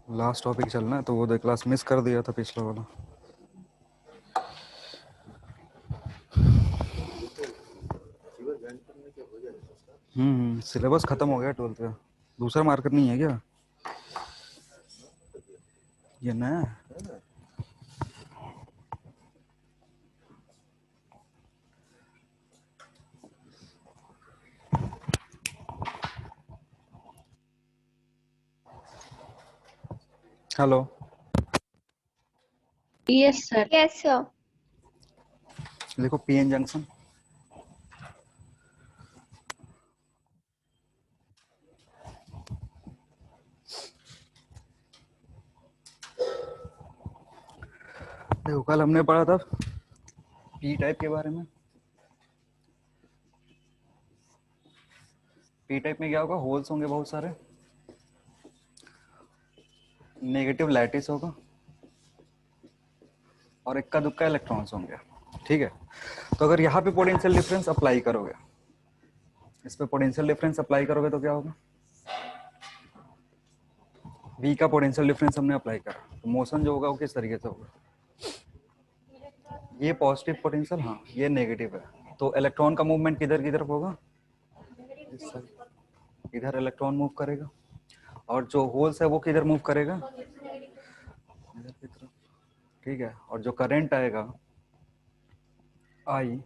Last topic चलना है तो वो दो क्लास मिस कर दिया था पिछला वाला। सिलेबस खत्म हो गया 12th का। दूसरा मार्कर नहीं है क्या? ये नया है। Hello. Yes, sir. Yes, sir. देखो पीएन जंक्शन। देखो कल हमने पढ़ा था पी टाइप के बारे में। पी टाइप में क्या होगा? होल्स होंगे बहुत सारे, नेगेटिव लैटिस होगा और इक्का दुक्का इलेक्ट्रॉन्स होंगे। ठीक है, तो अगर यहाँ पे पोटेंशियल डिफरेंस अप्लाई करोगे, इस पे पोटेंशियल डिफरेंस अप्लाई करोगे तो क्या होगा? V का पोटेंशियल डिफरेंस हमने अप्लाई करा तो मोशन जो होगा वो किस तरीके से होगा? ये पॉजिटिव पोटेंशियल, हाँ ये नेगेटिव है, तो इलेक्ट्रॉन का मूवमेंट किधर की तरफ होगा? इस साइड। इधर इलेक्ट्रॉन मूव करेगा और जो होल्स है वो किधर मूव करेगा? इधर की तरफ। ठीक है, और जो करंट आएगा आई,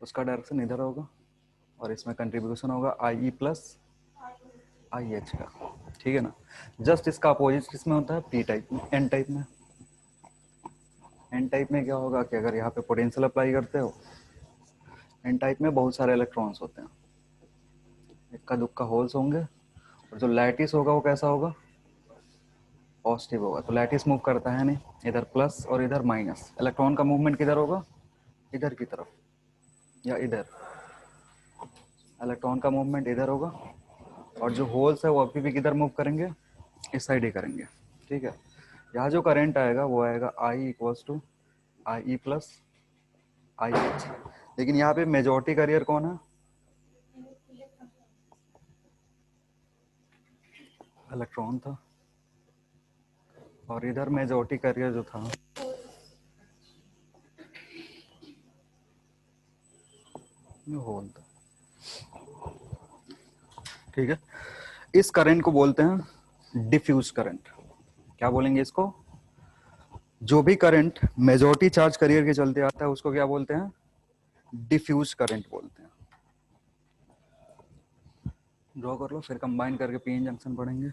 उसका डायरेक्शन इधर होगा और इसमें कंट्रीब्यूशन होगा आई ई प्लस आई एच का। ठीक है ना? जस्ट इसका अपोजिट किसमें होता है? पी टाइप में। एन टाइप में, एन टाइप में क्या होगा कि अगर यहाँ पे पोटेंशियल अप्लाई करते हो, एन टाइप में बहुत सारे इलेक्ट्रॉन्स होते हैं, इक्का दुक्का होल्स होंगे और जो लैटिस होगा वो कैसा होगा? पॉजिटिव होगा। तो लैटिस मूव करता है नहीं, इधर प्लस और इधर माइनस। इलेक्ट्रॉन का मूवमेंट किधर होगा? इधर की तरफ या इधर। इलेक्ट्रॉन का मूवमेंट इधर होगा और जो होल्स है वो अभी भी किधर मूव करेंगे? इस साइड ही करेंगे। ठीक है, यहाँ जो करंट आएगा वो आएगा I equals to I E plus I H. लेकिन यहाँ पे मेजॉरिटी कैरियर कौन है? इलेक्ट्रॉन था और इधर मेजॉरिटी कैरियर जो था होल था। ठीक है, इस करंट को बोलते हैं डिफ्यूज करंट। क्या बोलेंगे इसको? जो भी करंट मेजॉरिटी चार्ज कैरियर के चलते आता है उसको क्या बोलते हैं? डिफ्यूज करंट बोलते हैं। ड्रॉ कर लो, फिर कंबाइन करके पीएन जंक्शन पढ़ेंगे।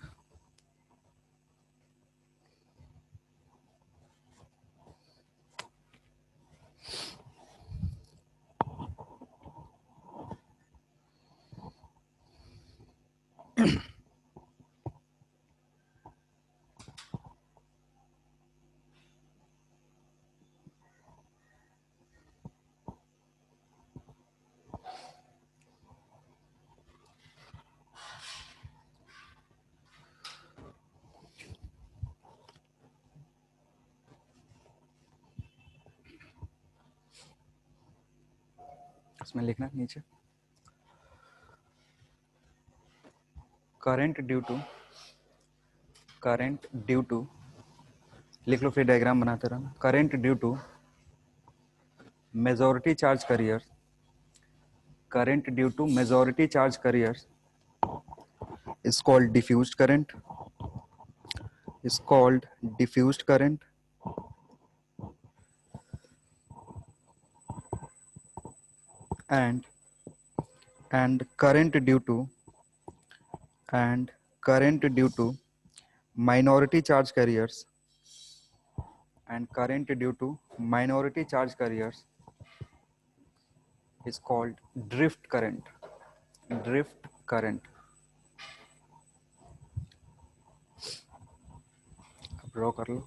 इसमें लिखना नीचे करंट ड्यू टू लिख लो, फिर डायग्राम बनाते रहना। Current due to majority charge carrier, current due to majority charge carrier is called diffused current, is called diffused current. and and current due to and current due to minority charge carriers and current due to minority charge carriers is called drift current. Drift current. अब draw कर लो।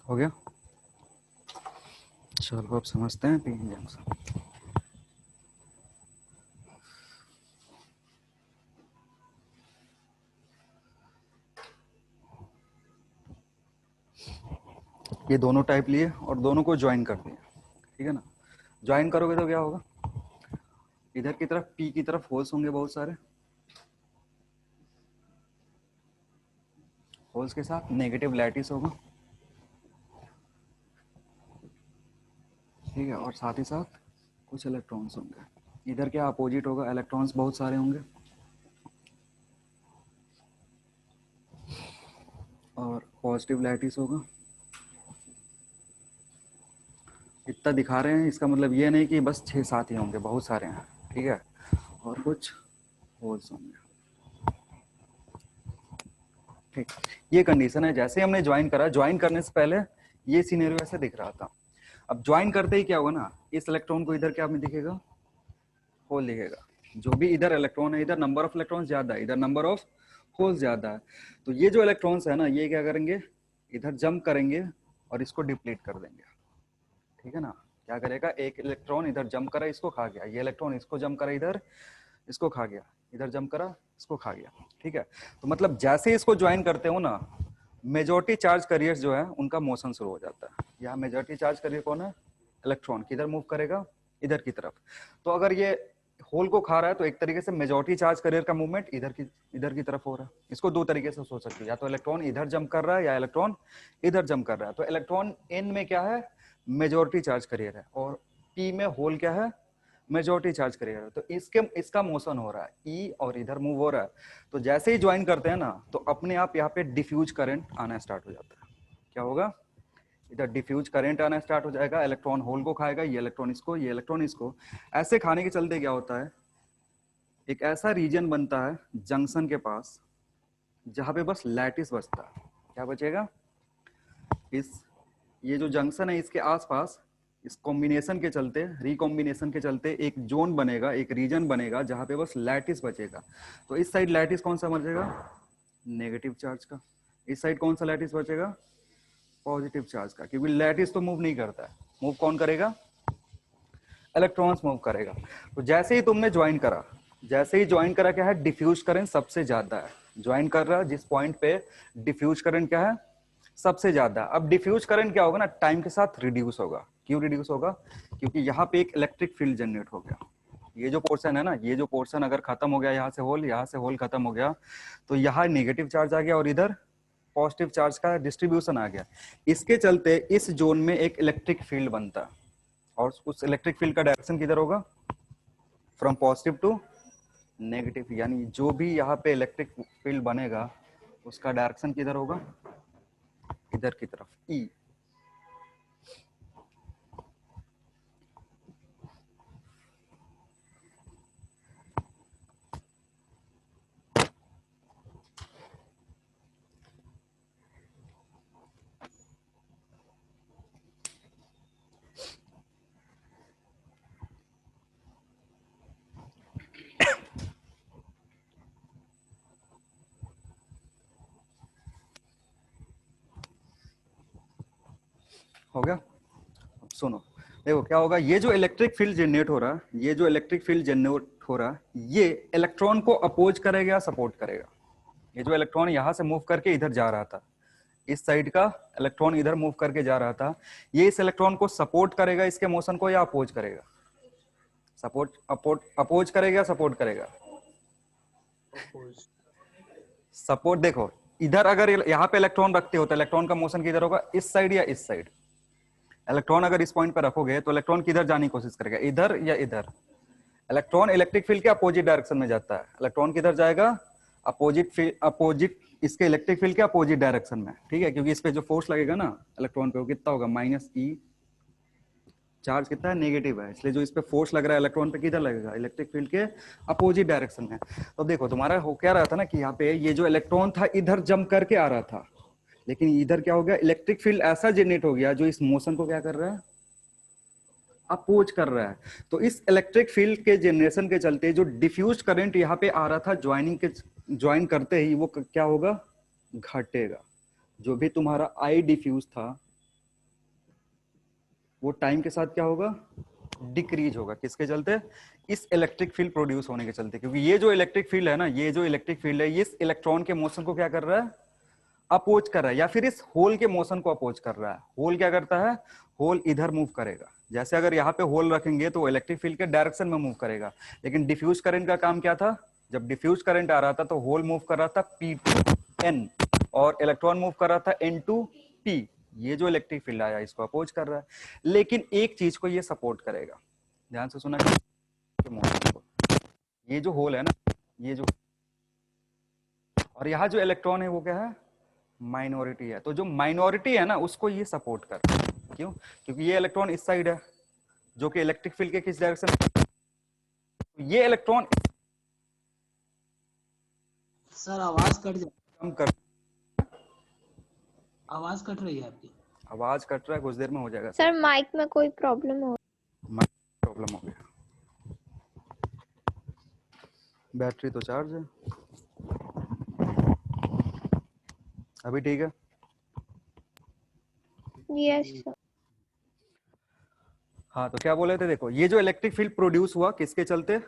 हो गया। चलो अब समझते हैं PN junction. ये दोनों टाइप लिए और दोनों को ज्वाइन कर दिया, ठीक है ना। ज्वाइन करोगे तो क्या होगा, इधर की तरफ पी की तरफ होल्स होंगे बहुत सारे, होल्स के साथ नेगेटिव लैटिस होगा, ठीक है, और साथ ही साथ कुछ इलेक्ट्रॉन्स होंगे। इधर क्या अपोजिट होगा, इलेक्ट्रॉन्स बहुत सारे होंगे और पॉजिटिव लैटिस होगा। इतना दिखा रहे हैं इसका मतलब ये नहीं कि बस 6-7 ही होंगे, बहुत सारे हैं, ठीक है, और कुछ होल्स होंगे, ठीक। ये कंडीशन है। जैसे हमने ज्वाइन करा, ज्वाइन करने से पहले ये सिनेरियो ऐसे दिख रहा था। अब ज्वाइन करते ही क्या होगा ना, इस इलेक्ट्रॉन को इधर क्या में दिखेगा, होल दिखेगा। जो भी इधर इलेक्ट्रॉन है, इधर नंबर ऑफ इलेक्ट्रॉन ज्यादा है, इधर नंबर ऑफ होल ज्यादा है। तो ये जो इलेक्ट्रॉन्स है ना, ये क्या करेंगे, इधर जंप करेंगे और इसको डिप्लीट कर देंगे, ठीक है ना। क्या करेगा, एक इलेक्ट्रॉन इधर जंप करा, इसको खा गया, ये इलेक्ट्रॉन इसको जंप करा, इधर इसको खा गया, इधर जंप करा, इसको खा गया, ठीक है। तो मतलब जैसे ही इसको ज्वाइन करते हो ना, मेजॉरिटी चार्ज करियर्स जो है उनका मोशन शुरू हो जाता है। यहाँ मेजॉरिटी चार्ज करियर कौन है, इलेक्ट्रॉन, किधर मूव करेगा, इधर की तरफ। तो अगर ये होल को खा रहा है तो एक तरीके से मेजॉरिटी चार्ज करियर का मूवमेंट इधर की तरफ हो रहा है। इसको दो तरीके से सोच सकते हो, या तो इलेक्ट्रॉन इधर जंप कर रहा है या इलेक्ट्रॉन इधर जंप कर रहा है। तो इलेक्ट्रॉन एन में क्या है, मेजॉरिटी चार्ज करियर है, और पी में होल क्या है, मेजॉरिटी चार्ज करियर है। तो इसका मोशन हो रहा है ई और इधर मूव हो रहा है। तो जैसे ही ज्वाइन करते हैं ना, तो अपने आप यहाँ पे डिफ्यूज करंट आना स्टार्ट हो जाता है। क्या होगा, इधर डिफ्यूज करंट आना स्टार्ट हो जाएगा, इलेक्ट्रॉन होल को खाएगा, ये इलेक्ट्रॉन इसको, ये इलेक्ट्रॉन इसको। ऐसे खाने के चलते क्या होता है, एक ऐसा रीजन बनता है जंक्शन के पास जहां पे बस लैटिस बचता है। क्या बचेगा, इस ये जो जंक्शन है इसके आसपास इस कॉम्बिनेशन के चलते, रिकॉम्बिनेशन के चलते एक जोन बनेगा, एक रीजन बनेगा जहां पे बस लैटिस बचेगा। तो इस साइड लैटिस कौन सा बचेगा, नेगेटिव चार्ज का। इस साइड कौन सा लैटिस बचेगा, पॉजिटिव चार्ज का। क्योंकि लैटिस तो मूव नहीं करता है, मूव कौन करेगा, इलेक्ट्रॉन्स मूव करेगा। तो जैसे ही तुमने ज्वाइन करा, जैसे ही ज्वाइन करा, क्या है, डिफ्यूज करंट सबसे ज्यादा है। ज्वाइन कर रहा जिस पॉइंट पे, डिफ्यूज करंट क्या है, सबसे ज्यादा। अब डिफ्यूज करंट क्या होगा ना, टाइम के साथ रिड्यूस होगा। क्यों रिड्यूस होगा, क्योंकि यहाँ पे एक इलेक्ट्रिक फील्ड जनरेट हो गया। ये जो पोर्शन है ना, ये जो पोर्शन अगर खत्म हो गया, यहाँ से होल खत्म हो गया, तो यहाँ नेगेटिव चार्ज आ गया और इधर पॉजिटिव चार्ज का डिस्ट्रीब्यूशन आ गया। इसके चलते इस जोन में एक इलेक्ट्रिक फील्ड बनता है, और उस इलेक्ट्रिक फील्ड का डायरेक्शन किधर होगा, फ्रॉम पॉजिटिव टू नेगेटिव। यानी जो भी यहाँ पे इलेक्ट्रिक फील्ड बनेगा उसका डायरेक्शन किधर होगा, इधर की तरफ, ई। हो गया। अब सुनो, देखो क्या होगा, ये जो इलेक्ट्रिक फील्ड जनरेट हो रहा है, ये जो इलेक्ट्रिक फील्ड जनरेट हो रहा है, ये इलेक्ट्रॉन को अपोज करेगा या सपोर्ट करेगा। ये जो इलेक्ट्रॉन यहां से मूव करके इधर जा रहा था, इस साइड का इलेक्ट्रॉन इधर मूव करके जा रहा था, ये इस इलेक्ट्रॉन को सपोर्ट करेगा, इसके मोशन को, या अपोज करेगा, अपोज करेगा, सपोर्ट करेगा, सपोर्ट। देखो इधर अगर यहाँ पे इलेक्ट्रॉन रखते हो तो इलेक्ट्रॉन का मोशन किधर होगा, इस साइड या इस साइड। इलेक्ट्रॉन अगर इस पॉइंट पर रखोगे तो इलेक्ट्रॉन किधर जाने की कोशिश करेगा, इधर या इधर। इलेक्ट्रॉन इलेक्ट्रिक फील्ड के अपोजिट डायरेक्शन में जाता है, इलेक्ट्रॉन किधर जाएगा, अपोजिट इसके इलेक्ट्रिक फील्ड के अपोजिट डायरेक्शन में, ठीक है। क्योंकि इस पे जो फोर्स लगेगा ना इलेक्ट्रॉन पे, वो कितना होगा, -E। चार्ज कितना है, नेगेटिव है, इसलिए जो इस पे फोर्स लग रहा है इलेक्ट्रॉन पे, किधर लगेगा, इलेक्ट्रिक फील्ड के अपोजिट डायरेक्शन में। तो देखो तुम्हारा हो क्या रहा था ना, कि यहाँ पे ये जो इलेक्ट्रॉन था इधर जंप करके आ रहा था, लेकिन इधर क्या हो गया, इलेक्ट्रिक फील्ड ऐसा जनरेट हो गया जो इस मोशन को क्या कर रहा है, अपोज कर रहा है। तो इस इलेक्ट्रिक फील्ड के जनरेशन के चलते जो डिफ्यूज करंट यहाँ पे आ रहा था ज्वाइन करते ही, वो क्या होगा, घटेगा। जो भी तुम्हारा आई डिफ्यूज था वो टाइम के साथ क्या होगा, डिक्रीज होगा। किसके चलते, इस इलेक्ट्रिक फील्ड प्रोड्यूस होने के चलते, क्योंकि ये जो इलेक्ट्रिक फील्ड है ना, ये जो इलेक्ट्रिक फील्ड है, ये इस इलेक्ट्रॉन के मोशन को क्या कर रहा है, अपोज कर रहा है, या फिर इस होल के मोशन को अपोज कर रहा है। होल क्या करता है, होल इधर मूव करेगा। जैसे अगर यहाँ पे होल रखेंगे तो इलेक्ट्रिक फील्ड के डायरेक्शन में मूव करेगा, लेकिन डिफ्यूज करंट का काम क्या था, जब डिफ्यूज करंट आ रहा था तो होल मूव कर रहा था पी टू एन और इलेक्ट्रॉन मूव कर रहा था एन टू पी। ये जो इलेक्ट्रिक फील्ड आया इसको अपोज कर रहा है, लेकिन एक चीज को ये सपोर्ट करेगा, ध्यान से सुना, मोशन को। ये जो होल है ना, ये जो, और यहाँ जो इलेक्ट्रॉन है वो क्या है, माइनॉरिटी है। तो जो माइनॉरिटी है ना उसको ये सपोर्ट कर रहा है। क्यों, क्योंकि ये इलेक्ट्रॉन इस साइड है जो कि इलेक्ट्रिक फील्ड के किस डायरेक्शन, ये इलेक्ट्रॉन सर आवाज कट जा, कम कर, आवाज कट रही है आपकी। आवाज कट रहा है, कुछ देर में हो जाएगा सर माइक में कोई प्रॉब्लम हो, प्रॉब्लम हो गया। बैटरी तो चार्ज है, अभी ठीक है। Yes sir. हाँ तो क्या बोले थे, देखो ये जो इलेक्ट्रिक फील्ड प्रोड्यूस हुआ किसके चलते,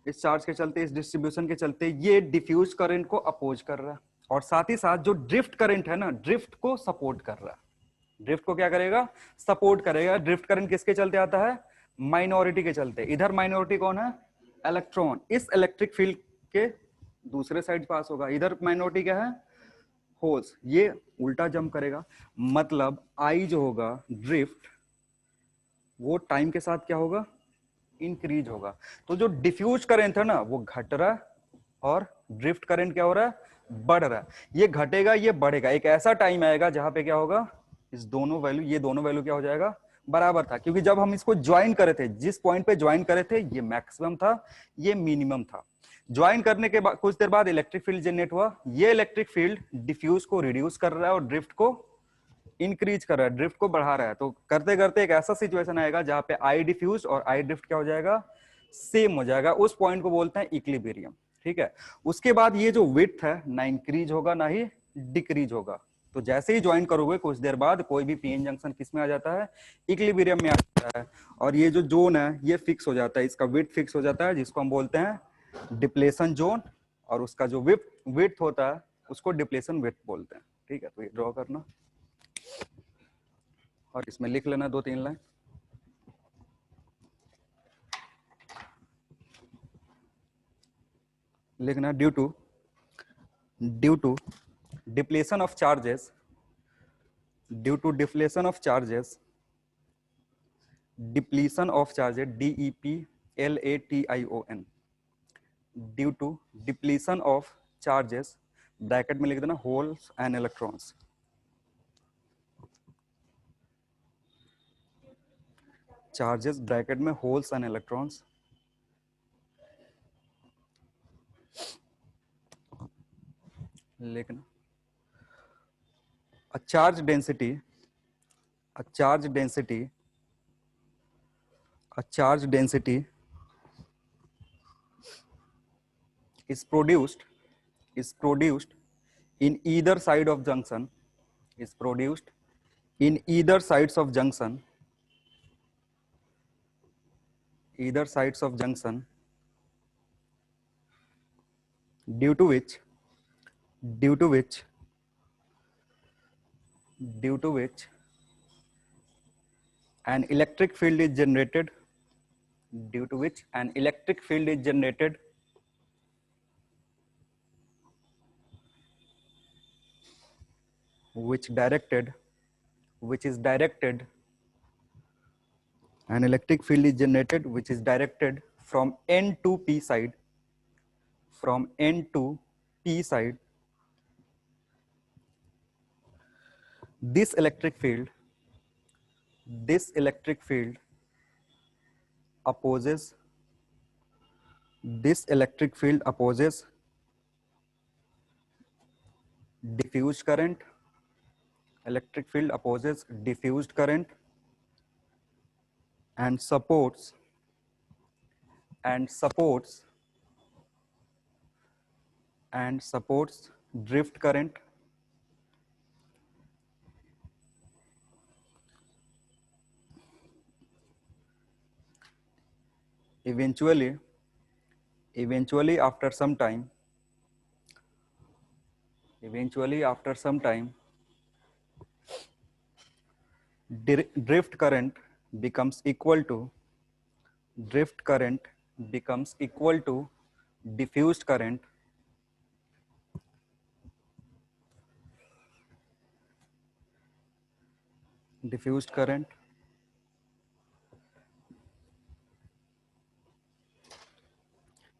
इस चार्ज के चलते, इस डिस्ट्रीब्यूशन के चलते, ये डिफ्यूज करंट को अपोज कर रहा है, और साथ ही साथ जो ड्रिफ्ट करंट है ना, ड्रिफ्ट को सपोर्ट कर रहा है। ड्रिफ्ट को क्या करेगा, सपोर्ट करेगा। ड्रिफ्ट करंट किसके चलते आता है, माइनॉरिटी के चलते। इधर माइनॉरिटी कौन है, इलेक्ट्रॉन, इस इलेक्ट्रिक फील्ड के दूसरे साइड पास होगा। इधर माइनॉरिटी क्या है, होल्स, ये उल्टा जंप करेगा। मतलब आई जो होगा ड्रिफ्ट, वो टाइम के साथ क्या होगा, इंक्रीज होगा। तो जो डिफ्यूज करंट है ना वो घट रहा है, और ड्रिफ्ट करंट क्या हो रहा है, बढ़ रहा है। ये घटेगा, ये बढ़ेगा। एक ऐसा टाइम आएगा जहां पे क्या होगा, इस दोनों वैल्यू, ये दोनों वैल्यू क्या हो जाएगा, बराबर था। क्योंकि जब हम इसको ज्वाइन करे थे, जिस पॉइंट पे ज्वाइन करे थे, ये मैक्सिमम था, ये मिनिमम था। ज्वाइन करने के बाद कुछ देर बाद इलेक्ट्रिक फील्ड जनरेट हुआ। ये इलेक्ट्रिक फील्ड डिफ्यूज को रिड्यूस कर रहा है और ड्रिफ्ट को इंक्रीज कर रहा है, ड्रिफ्ट को बढ़ा रहा है। तो करते करते एक ऐसा सिचुएशन आएगा जहां पे आई डिफ्यूज और आई ड्रिफ्ट क्या हो जाएगा, सेम हो जाएगा। उस पॉइंट को बोलते हैं इक्विलिब्रियम। ठीक है, उसके बाद ये जो विड्थ है ना इंक्रीज होगा ना ही डिक्रीज होगा। तो जैसे ही ज्वाइन करोगे कुछ देर बाद कोई भी पीएन जंक्शन किस में आ जाता है, इक्विलिब्रियम में आ जाता है, और ये जो जोन है ये फिक्स हो जाता है, इसका विड्थ फिक्स हो जाता है, जिसको हम बोलते हैं डिप्लेशन जोन, और उसका जो विड्थ होता है उसको डिप्लेशन विड्थ बोलते हैं। ठीक है, तो ये ड्रॉ करना और इसमें लिख लेना 2-3 लाइन। लिखना due to depletion of charges, due to depletion of charges, depletion of charges, DEPLATION, due to depletion of charges, bracket में लिख देना holes and electrons, charges bracket में होल्स एंड इलेक्ट्रॉन्स, लिखना a charge density is produced in either side of junction, is produced in either sides of junction, due to which an electric field is generated, which is directed, an electric field is generated which is directed from N to P side, this electric field opposes diffused current, and supports drift current, eventually after some time, drift current becomes equal to drift current becomes equal to diffused current diffused current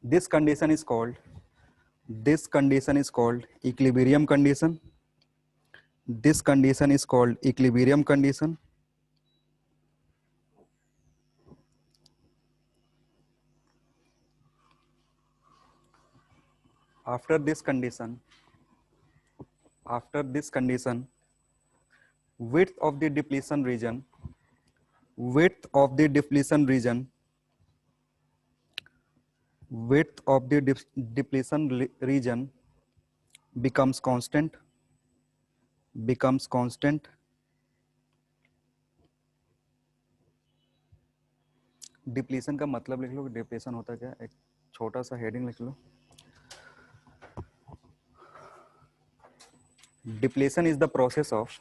this condition is called equilibrium condition. This condition is called equilibrium condition. After this condition, width of the depletion region width of the depletion region becomes constant. Depletion का मतलब लिख लो कि depletion होता क्या है, एक छोटा सा हेडिंग लिख लो. Depletion is the process of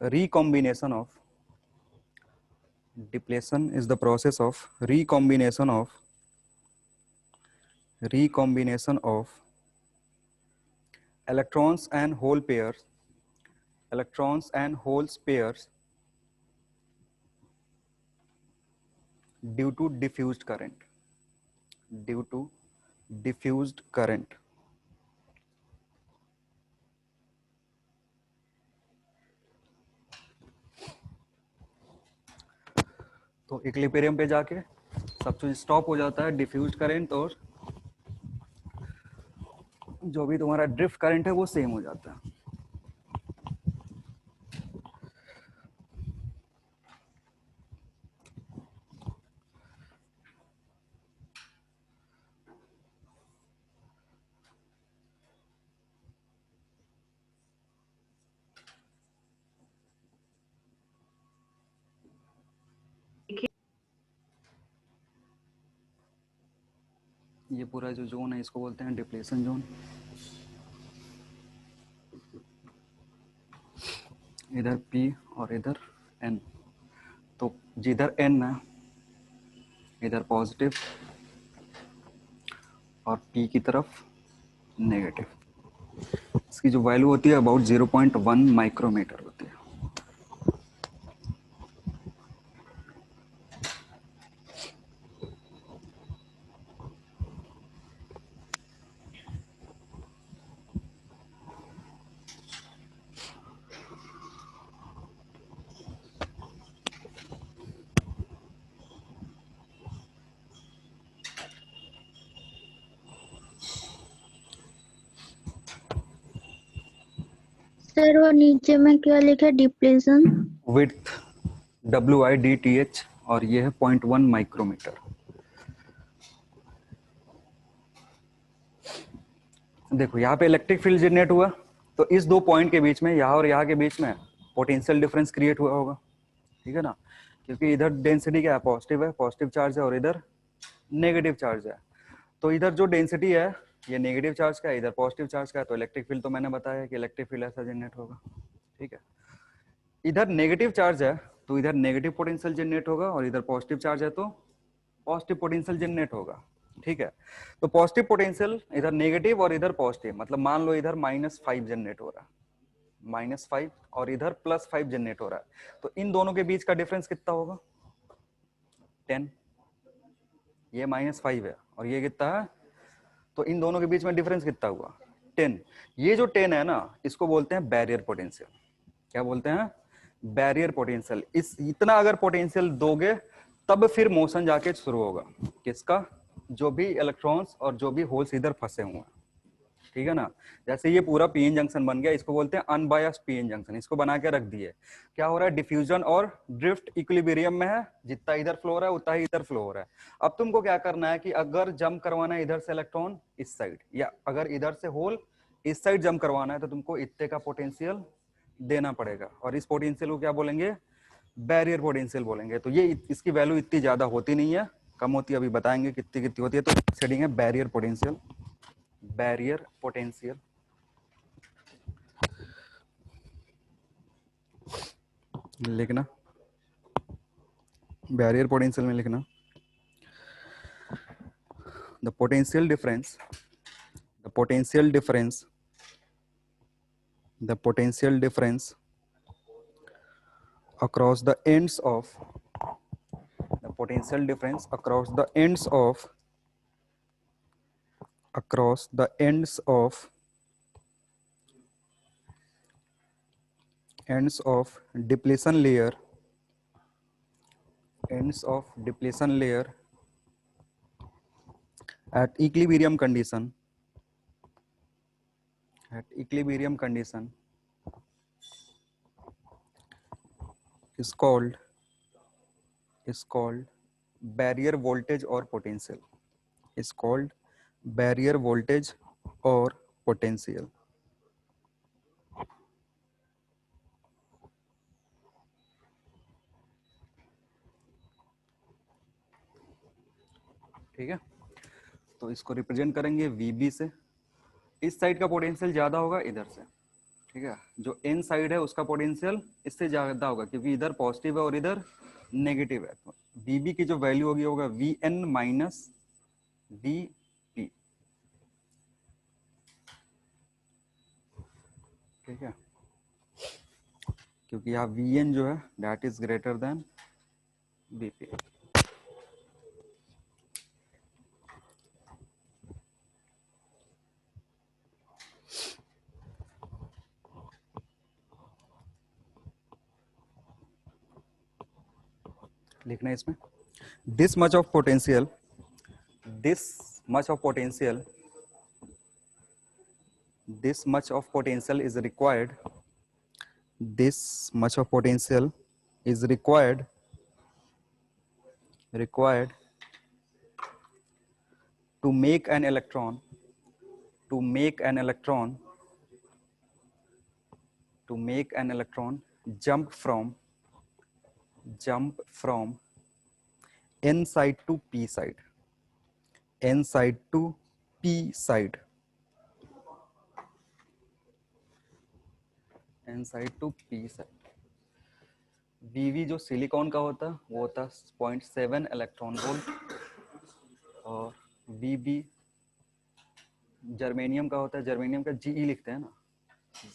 recombination of electrons and hole pairs due to diffused current. तो इक्विलिब्रियम पे जाके सब कुछ स्टॉप हो जाता है, डिफ्यूज्ड करंट और जो भी तुम्हारा ड्रिफ्ट करंट है वो सेम हो जाता है. ये पूरा जो जोन है इसको बोलते हैं डिप्लेशन जोन. इधर P और इधर N. तो जिधर N है इधर पॉजिटिव और P की तरफ नेगेटिव. इसकी जो वैल्यू होती है अबाउट 0.1 माइक्रोमीटर होती है. सर वो नीचे में क्या लिखा है डिप्लेशन? विड्थ WIDTH और ये है 0.1 माइक्रोमीटर. देखो यहाँ पे इलेक्ट्रिक फील्ड जनरेट हुआ तो इस दो पॉइंट के बीच में यहाँ और यहाँ के बीच में पोटेंशियल डिफरेंस क्रिएट हुआ होगा. ठीक है ना, क्योंकि इधर डेंसिटी क्या है, पॉजिटिव चार्ज है और इधर नेगेटिव चार्ज है. तो इधर जो डेंसिटी है ये नेगेटिव चार्ज का है, इधर पॉजिटिव चार्ज का है. तो इलेक्ट्रिक फील्ड तो मैंने बताया कि इलेक्ट्रिक फील्ड ऐसा जनरेट होगा. ठीक है, इधर नेगेटिव चार्ज है तो इधर नेगेटिव पोटेंशियल जनरेट होगा और इधर पॉजिटिव चार्ज है तो पॉजिटिव पोटेंशियल जनरेट होगा. ठीक है, तो पॉजिटिव पोटेंशियल इधर नेगेटिव और इधर पॉजिटिव, मतलब मान लो इधर -5 जनरेट हो रहा है, -5 और इधर +5 जनरेट हो रहा है. तो इन दोनों के बीच का डिफरेंस कितना होगा, 10. ये -5 है और ये कितना है, तो इन दोनों के बीच में डिफरेंस कितना हुआ, 10. ये जो 10 है ना इसको बोलते हैं बैरियर पोटेंशियल. क्या बोलते हैं, बैरियर पोटेंशियल. इस इतना अगर पोटेंशियल दोगे तब फिर मोशन जाके शुरू होगा. किसका, जो भी इलेक्ट्रॉन्स और जो भी होल्स इधर फंसे हुए हैं. ठीक है ना, जैसे ये पूरा पीएन जंक्शन बन गया, इसको बोलते हैं अनबायस्ड पीएन जंक्शन. इसको बना के रख दिए. क्या हो रहा है, डिफ्यूजन और ड्रिफ्ट इक्विलिब्रियम में है, जितना इधर फ्लो हो रहा है उतना ही इधर फ्लो हो रहा है. अब तुमको क्या करना है कि अगर जंप करवाना है इधर से इलेक्ट्रॉन इस साइड, या अगर इधर से होल इस साइड जंप करवाना है तो तुमको इतने का पोटेंशियल देना पड़ेगा, और इस पोटेंशियल को क्या बोलेंगे, बैरियर पोटेंशियल बोलेंगे। तो ये इसकी वैल्यू इतनी ज्यादा होती नहीं है, कम होती है, अभी बताएंगे कितनी कितनी होती है। तो सेटिंग है बैरियर पोटेंशियल, बैरियर पोटेंशियल लिखना, बैरियर पोटेंशियल में लिखना the potential difference, the potential difference, the potential difference across the ends of, the potential difference across the ends of, across the ends of, ends of depletion layer, ends of depletion layer at equilibrium condition, at equilibrium condition is called barrier voltage or potential, is called barrier voltage or potential। ठीक है, तो इसको represent करेंगे VB से। इस side का potential ज्यादा होगा इधर से, ठीक है, जो एन साइड है उसका पोटेंशियल इससे ज्यादा होगा क्योंकि इधर पॉजिटिव है और इधर नेगेटिव है। तो बीबी की जो वैल्यू होगी होगा V N minus V P, ठीक है, क्योंकि यहाँ वी एन जो है that is greater than V P. लिखना है इसमें this much of potential, this much of potential, this much of potential is required, this much of potential is required to make an electron, to make an electron, to make an electron jump from n side to p side, n side to p side, n side to p side। VV जो silicon का होता है वो होता है 0.7 electron volt, और VB germanium का होता है, जर्मेनियम का GE लिखते हैं ना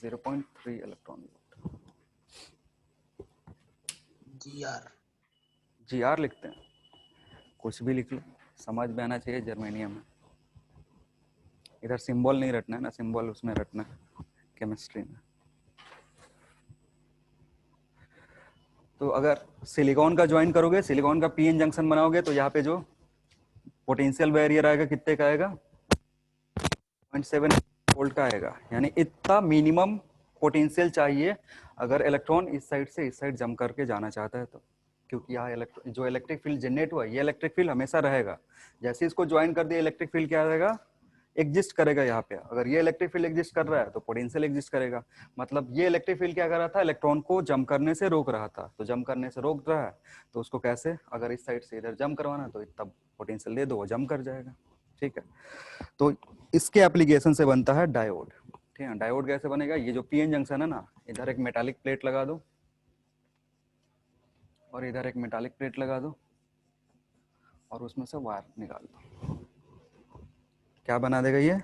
0.3 इलेक्ट्रॉन वोल्ट, GR लिखते हैं, कुछ भी लिख लो समझ में आना चाहिए जर्मेनियम में। इधर सिंबल नहीं रटना है ना, सिंबल उसमें रटना है केमिस्ट्री में। तो अगर सिलिकॉन का ज्वाइन करोगे, सिलिकॉन का पीएन जंक्शन बनाओगे तो यहाँ पे जो पोटेंशियल बैरियर आएगा कितने का आएगा, 0.7 वोल्ट का आएगा। यानी इतना मिनिमम पोटेंशियल चाहिए अगर इलेक्ट्रॉन इस साइड से इस साइड जंप करके जाना चाहता है तो, क्योंकि यहाँ जो इलेक्ट्रिक फील्ड जनरेट हुआ ये इलेक्ट्रिक फील्ड हमेशा रहेगा। जैसे इसको ज्वाइन कर दिया इलेक्ट्रिक फील्ड क्या रहेगा, एग्जिस्ट करेगा यहाँ पे। अगर ये इलेक्ट्रिक फील्ड एग्जिस्ट कर रहा है तो पोटेंशियल एग्जिस्ट करेगा। मतलब ये इलेक्ट्रिक फील्ड क्या कर रहा था, इलेक्ट्रॉन को जंप करने से रोक रहा था। तो जंप करने से रोक रहा है तो उसको कैसे, अगर इस साइड से इधर जंप करवाना तो तब पोटेंशियल दे दो, वो जंप कर जाएगा। ठीक है, तो इसके एप्लीकेशन से बनता है डायोड। ठीक है, डायोड कैसे बनेगा, ये जो पीएन जंक्शन है ना, इधर एक मेटालिक प्लेट लगा दो और इधर एक मेटालिक प्लेट लगा दो और उसमें से वायर निकाल दो, क्या बना देगा, ये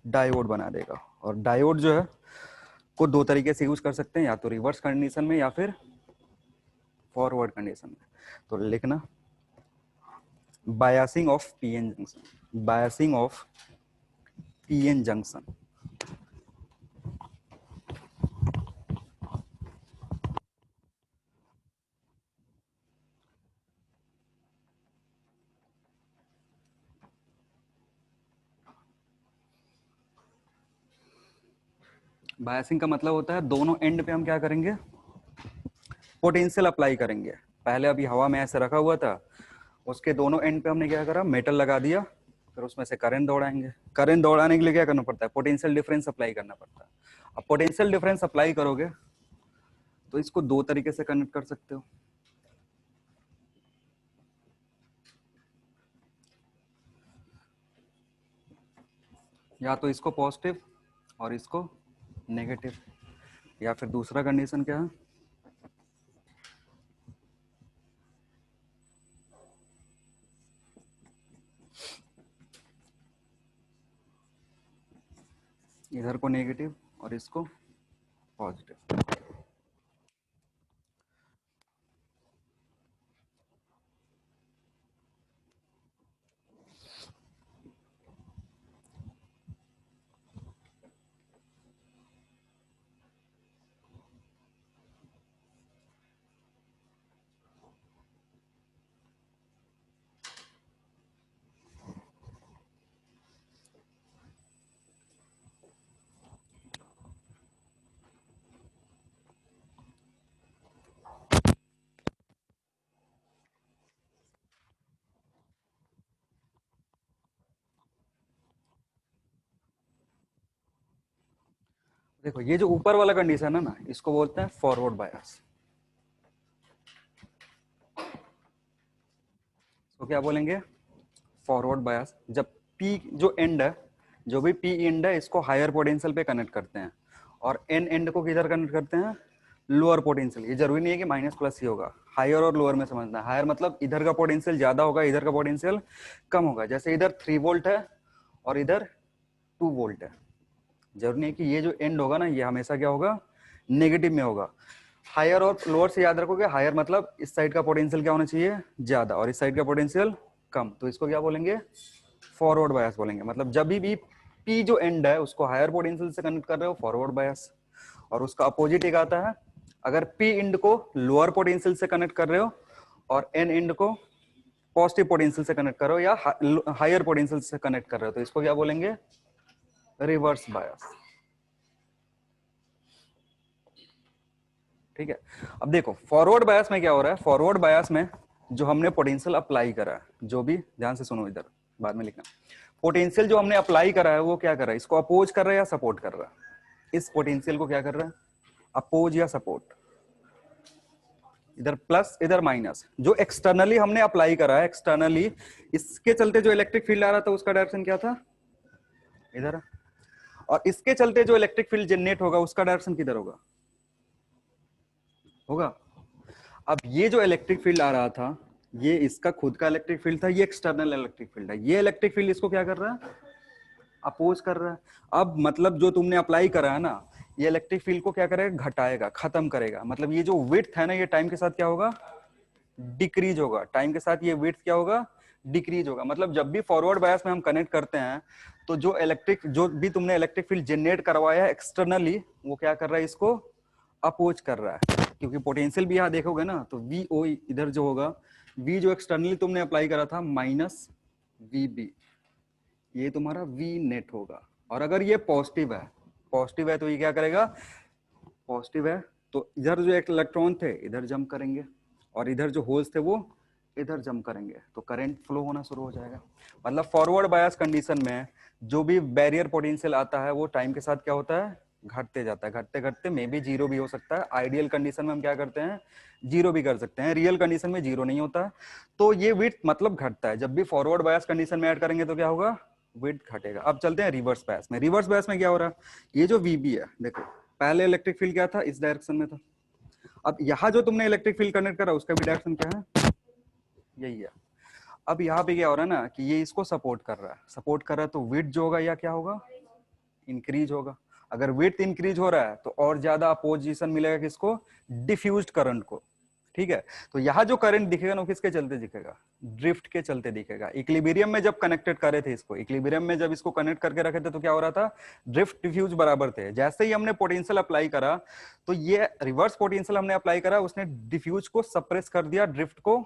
डायोड बना देगा। और डायोड जो है को दो तरीके से यूज कर सकते हैं, या तो रिवर्स कंडीशन में या फिर फॉरवर्ड कंडीशन में। तो लिखना biasing of PN junction, biasing of PN junction. Biasing का मतलब होता है दोनों एंड पे हम क्या करेंगे, पोटेंशियल अप्लाई करेंगे। पहले अभी हवा में ऐसे रखा हुआ था, उसके दोनों एंड पे हमने क्या करा, मेटल लगा दिया, फिर उसमें से करंट दौड़ाएंगे। करंट दौड़ाने के लिए क्या करना पड़ता है, पोटेंशियल डिफरेंस अप्लाई करना पड़ता है। अब पोटेंशियल डिफरेंस अप्लाई करोगे तो इसको दो तरीके से कनेक्ट कर सकते हो। या तो इसको पॉजिटिव और इसको नेगेटिव, या फिर दूसरा कंडीशन क्या है, इधर को नेगेटिव और इसको पॉजिटिव। देखो ये जो ऊपर वाला कंडीशन है ना, इसको बोलते हैं फॉरवर्ड बायस। तो क्या बोलेंगे, फॉरवर्ड बायस। जब P जो एंड है, जो भी P एंड है, इसको हायर पोटेंशियल पे कनेक्ट करते हैं, और N एंड को किधर कनेक्ट करते हैं, लोअर पोटेंशियल। ये जरूरी नहीं है कि माइनस प्लस ही होगा, हायर और लोअर में समझना है। हायर मतलब इधर का पोटेंशियल ज्यादा होगा, इधर का पोटेंशियल कम होगा। जैसे इधर 3 वोल्ट है और इधर 2 वोल्ट है, जरूरी नहीं है कि ये जो एंड होगा ना, ये हमेशा क्या होगा, नेगेटिव में होगा। हायर और लोअर से याद रखोगे, हायर मतलब इस साइड का पोटेंशियल क्या होना चाहिए, ज्यादा, और इस साइड का पोटेंशियल कम। तो इसको क्या बोलेंगे, फॉरवर्ड बायस बोलेंगे। मतलब जब भी P जो एंड है उसको हायर पोटेंशियल से कनेक्ट कर रहे हो, फॉरवर्ड बायस। और उसका अपोजिट एक आता है, अगर P एंड को लोअर पोटेंशियल से कनेक्ट कर रहे हो और N एंड को पॉजिटिव पोटेंशियल से कनेक्ट कर रहे हो या हायर पोटेंशियल से कनेक्ट कर रहे हो, तो इसको क्या बोलेंगे, रिवर्स बायस। ठीक है। अब देखो फॉरवर्ड बायस में क्या हो रहा है, फॉरवर्ड बायस में जो हमने पोटेंशियल अप्लाई करा है, जो भी, ध्यान से सुनो, इधर बाद में लिखना, पोटेंशियल जो हमने अप्लाई करा है वो क्या कर रहा है, इसको अपोज कर रहा है या सपोर्ट कर रहा है, इस पोटेंशियल को क्या कर रहा है, अपोज या सपोर्ट। इधर प्लस इधर माइनस, जो एक्सटर्नली हमने अप्लाई करा है, एक्सटर्नली इसके चलते जो इलेक्ट्रिक फील्ड आ रहा था उसका डायरेक्शन क्या था, इधर। और इसके चलते जो इलेक्ट्रिक फील्ड जनरेट होगा उसका डायरेक्शन किधर होगा, होगा। अब ये जो इलेक्ट्रिक फील्ड आ रहा था, ये इसका खुद का इलेक्ट्रिक फील्ड था, ये एक्सटर्नल इलेक्ट्रिक फील्ड है। ये इलेक्ट्रिक फील्ड इसको क्या कर रहा है, अपोज कर रहा है। अब मतलब जो तुमने अप्लाई करा है ना, ये इलेक्ट्रिक फील्ड को क्या करेगा, घटाएगा, खत्म करेगा। मतलब ये जो विड्थ है ना, ये टाइम के साथ क्या होगा, डिक्रीज होगा। टाइम के साथ ये विड्थ क्या होगा, डिक्रीज होगा। मतलब जब भी फॉरवर्ड बायस में हम कनेक्ट करते हैं, तो जो भी तुमने इलेक्ट्रिक फील्ड जनरेट करवाया है एक्सटर्नली, वो क्या कर रहा है, इसको अपोज कर रहा है। क्योंकि पोटेंशियल भी यहाँ देखोगे ना, तो वी ओ इधर जो होगा, वी जो एक्सटर्नली तुमने अप्लाई करा था माइनस वी बी, ये तुम्हारा वी नेट होगा। और अगर ये पॉजिटिव है, पॉजिटिव है तो ये क्या करेगा, पॉजिटिव है तो इधर जो एक इलेक्ट्रॉन थे इधर जंप करेंगे, और इधर जो होल्स थे वो इधर जंप करेंगे, तो करंट फ्लो होना शुरू हो जाएगा। मतलब फॉरवर्ड बायस कंडीशन में जो भी बैरियर पोटेंशियल आता है वो टाइम के साथ क्या होता है, घटते जाता है। घटते घटते मे बी जीरो भी हो सकता है। आइडियल कंडीशन में हम क्या करते हैं, जीरो भी कर सकते हैं। रियल कंडीशन में जीरो नहीं होता है। तो ये विड्थ मतलब घटता है। जब भी फॉरवर्ड बायस कंडीशन में ऐड करेंगे तो क्या होगा, विड्थ घटेगा। अब चलते हैं रिवर्स बायस में। रिवर्स बायस में क्या हो रहा है, ये जो वीबी है, देखो पहले इलेक्ट्रिक फील्ड क्या था, इस डायरेक्शन में था। अब यहाँ जो तुमने इलेक्ट्रिक फील्ड कनेक्ट करा उसका भी डायरेक्शन क्या है, यही है। अब यहाँ पे क्या हो रहा है ना, कि ये इसको सपोर्ट कर रहा है, सपोर्ट कर रहा है, तो विड्थ जो होगा या क्या होगा, इंक्रीज होगा। अगर विड्थ इंक्रीज हो रहा है तो और ज्यादा अपोजिशन मिलेगा किसको, डिफ्यूज्ड करंट को। ठीक है। तो यहाँ जो करंट दिखेगा ना, किसके चलते दिखेगा, ड्रिफ्ट के चलते दिखेगा। इक्विलिब्रियम में जब कनेक्टेड करे थे इसको, इक्विलिब्रियम में जब इसको कनेक्ट करके रखे थे तो क्या हो रहा था, ड्रिफ्ट डिफ्यूज बराबर थे। जैसे ही हमने पोटेंशियल अप्लाई करा, तो ये रिवर्स पोटेंशियल हमने अप्लाई करा, उसने डिफ्यूज को सप्रेस कर दिया, ड्रिफ्ट को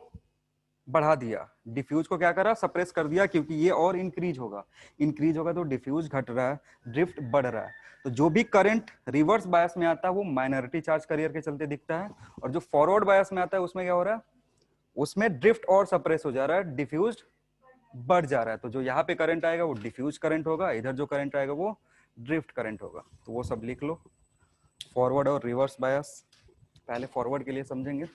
बढ़ा दिया। डिफ्यूज को क्या करा, सप्रेस कर दिया, क्योंकि ये और इंक्रीज होगा। इंक्रीज होगा तो डिफ्यूज घट रहा है, ड्रिफ्ट बढ़ रहा है। तो जो भी करंट रिवर्स बायस में आता है वो माइनॉरिटी चार्ज कैरियर के चलते दिखता है, और जो फॉरवर्ड बायस में आता है उसमें क्या हो रहा है, उसमें ड्रिफ्ट और सप्रेस हो जा रहा है, डिफ्यूज बढ़ जा रहा है। तो जो यहाँ पे करंट आएगा वो डिफ्यूज करंट होगा, इधर जो करंट आएगा वो ड्रिफ्ट करंट होगा, तो वो सब लिख लो। फॉरवर्ड और रिवर्स बायस, पहले फॉरवर्ड के लिए समझेंगे।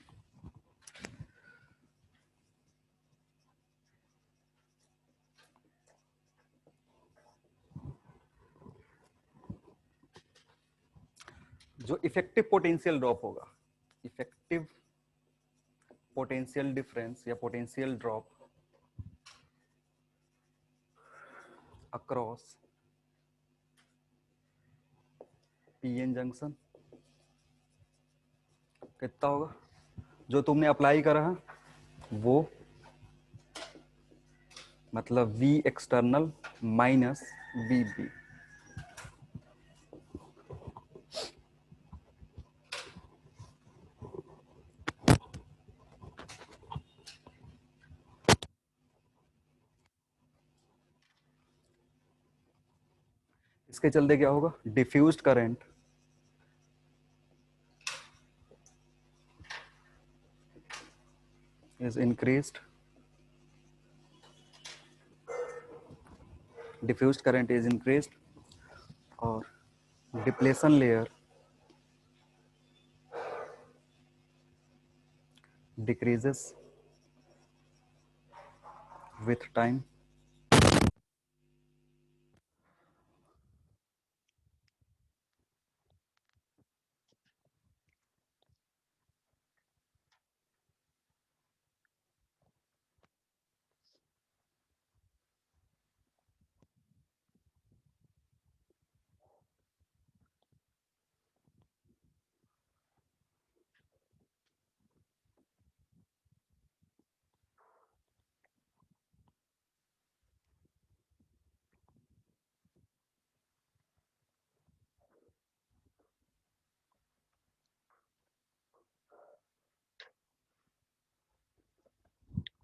जो इफेक्टिव पोटेंशियल ड्रॉप होगा, इफेक्टिव पोटेंशियल डिफरेंस या potential drop across PN junction कितना होगा? जो तुमने अप्लाई करा है वो, मतलब V external minus V B. इसके चलते क्या होगा? Diffused current is increased, diffused current is increased, और depletion layer decreases with time।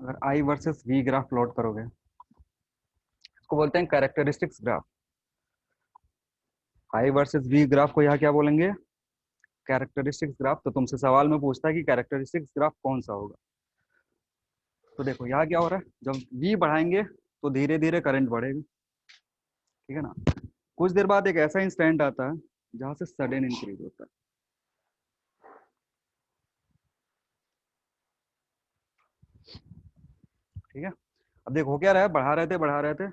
अगर I versus V graph plot करोगे, इसको बोलते हैं characteristics graph. I versus V graph को यहाँ क्या बोलेंगे? Characteristics graph. तो तुमसे सवाल में पूछता है कि कैरेक्टरिस्टिक्स ग्राफ कौन सा होगा। तो देखो यहाँ क्या हो रहा है, जब वी बढ़ाएंगे तो धीरे धीरे करंट बढ़ेगा, ठीक है ना। कुछ देर बाद एक ऐसा इंस्टेंट आता है जहां से सडन इंक्रीज होता है, ठीक है। अब देखो क्या रहा है, बढ़ा रहे थे,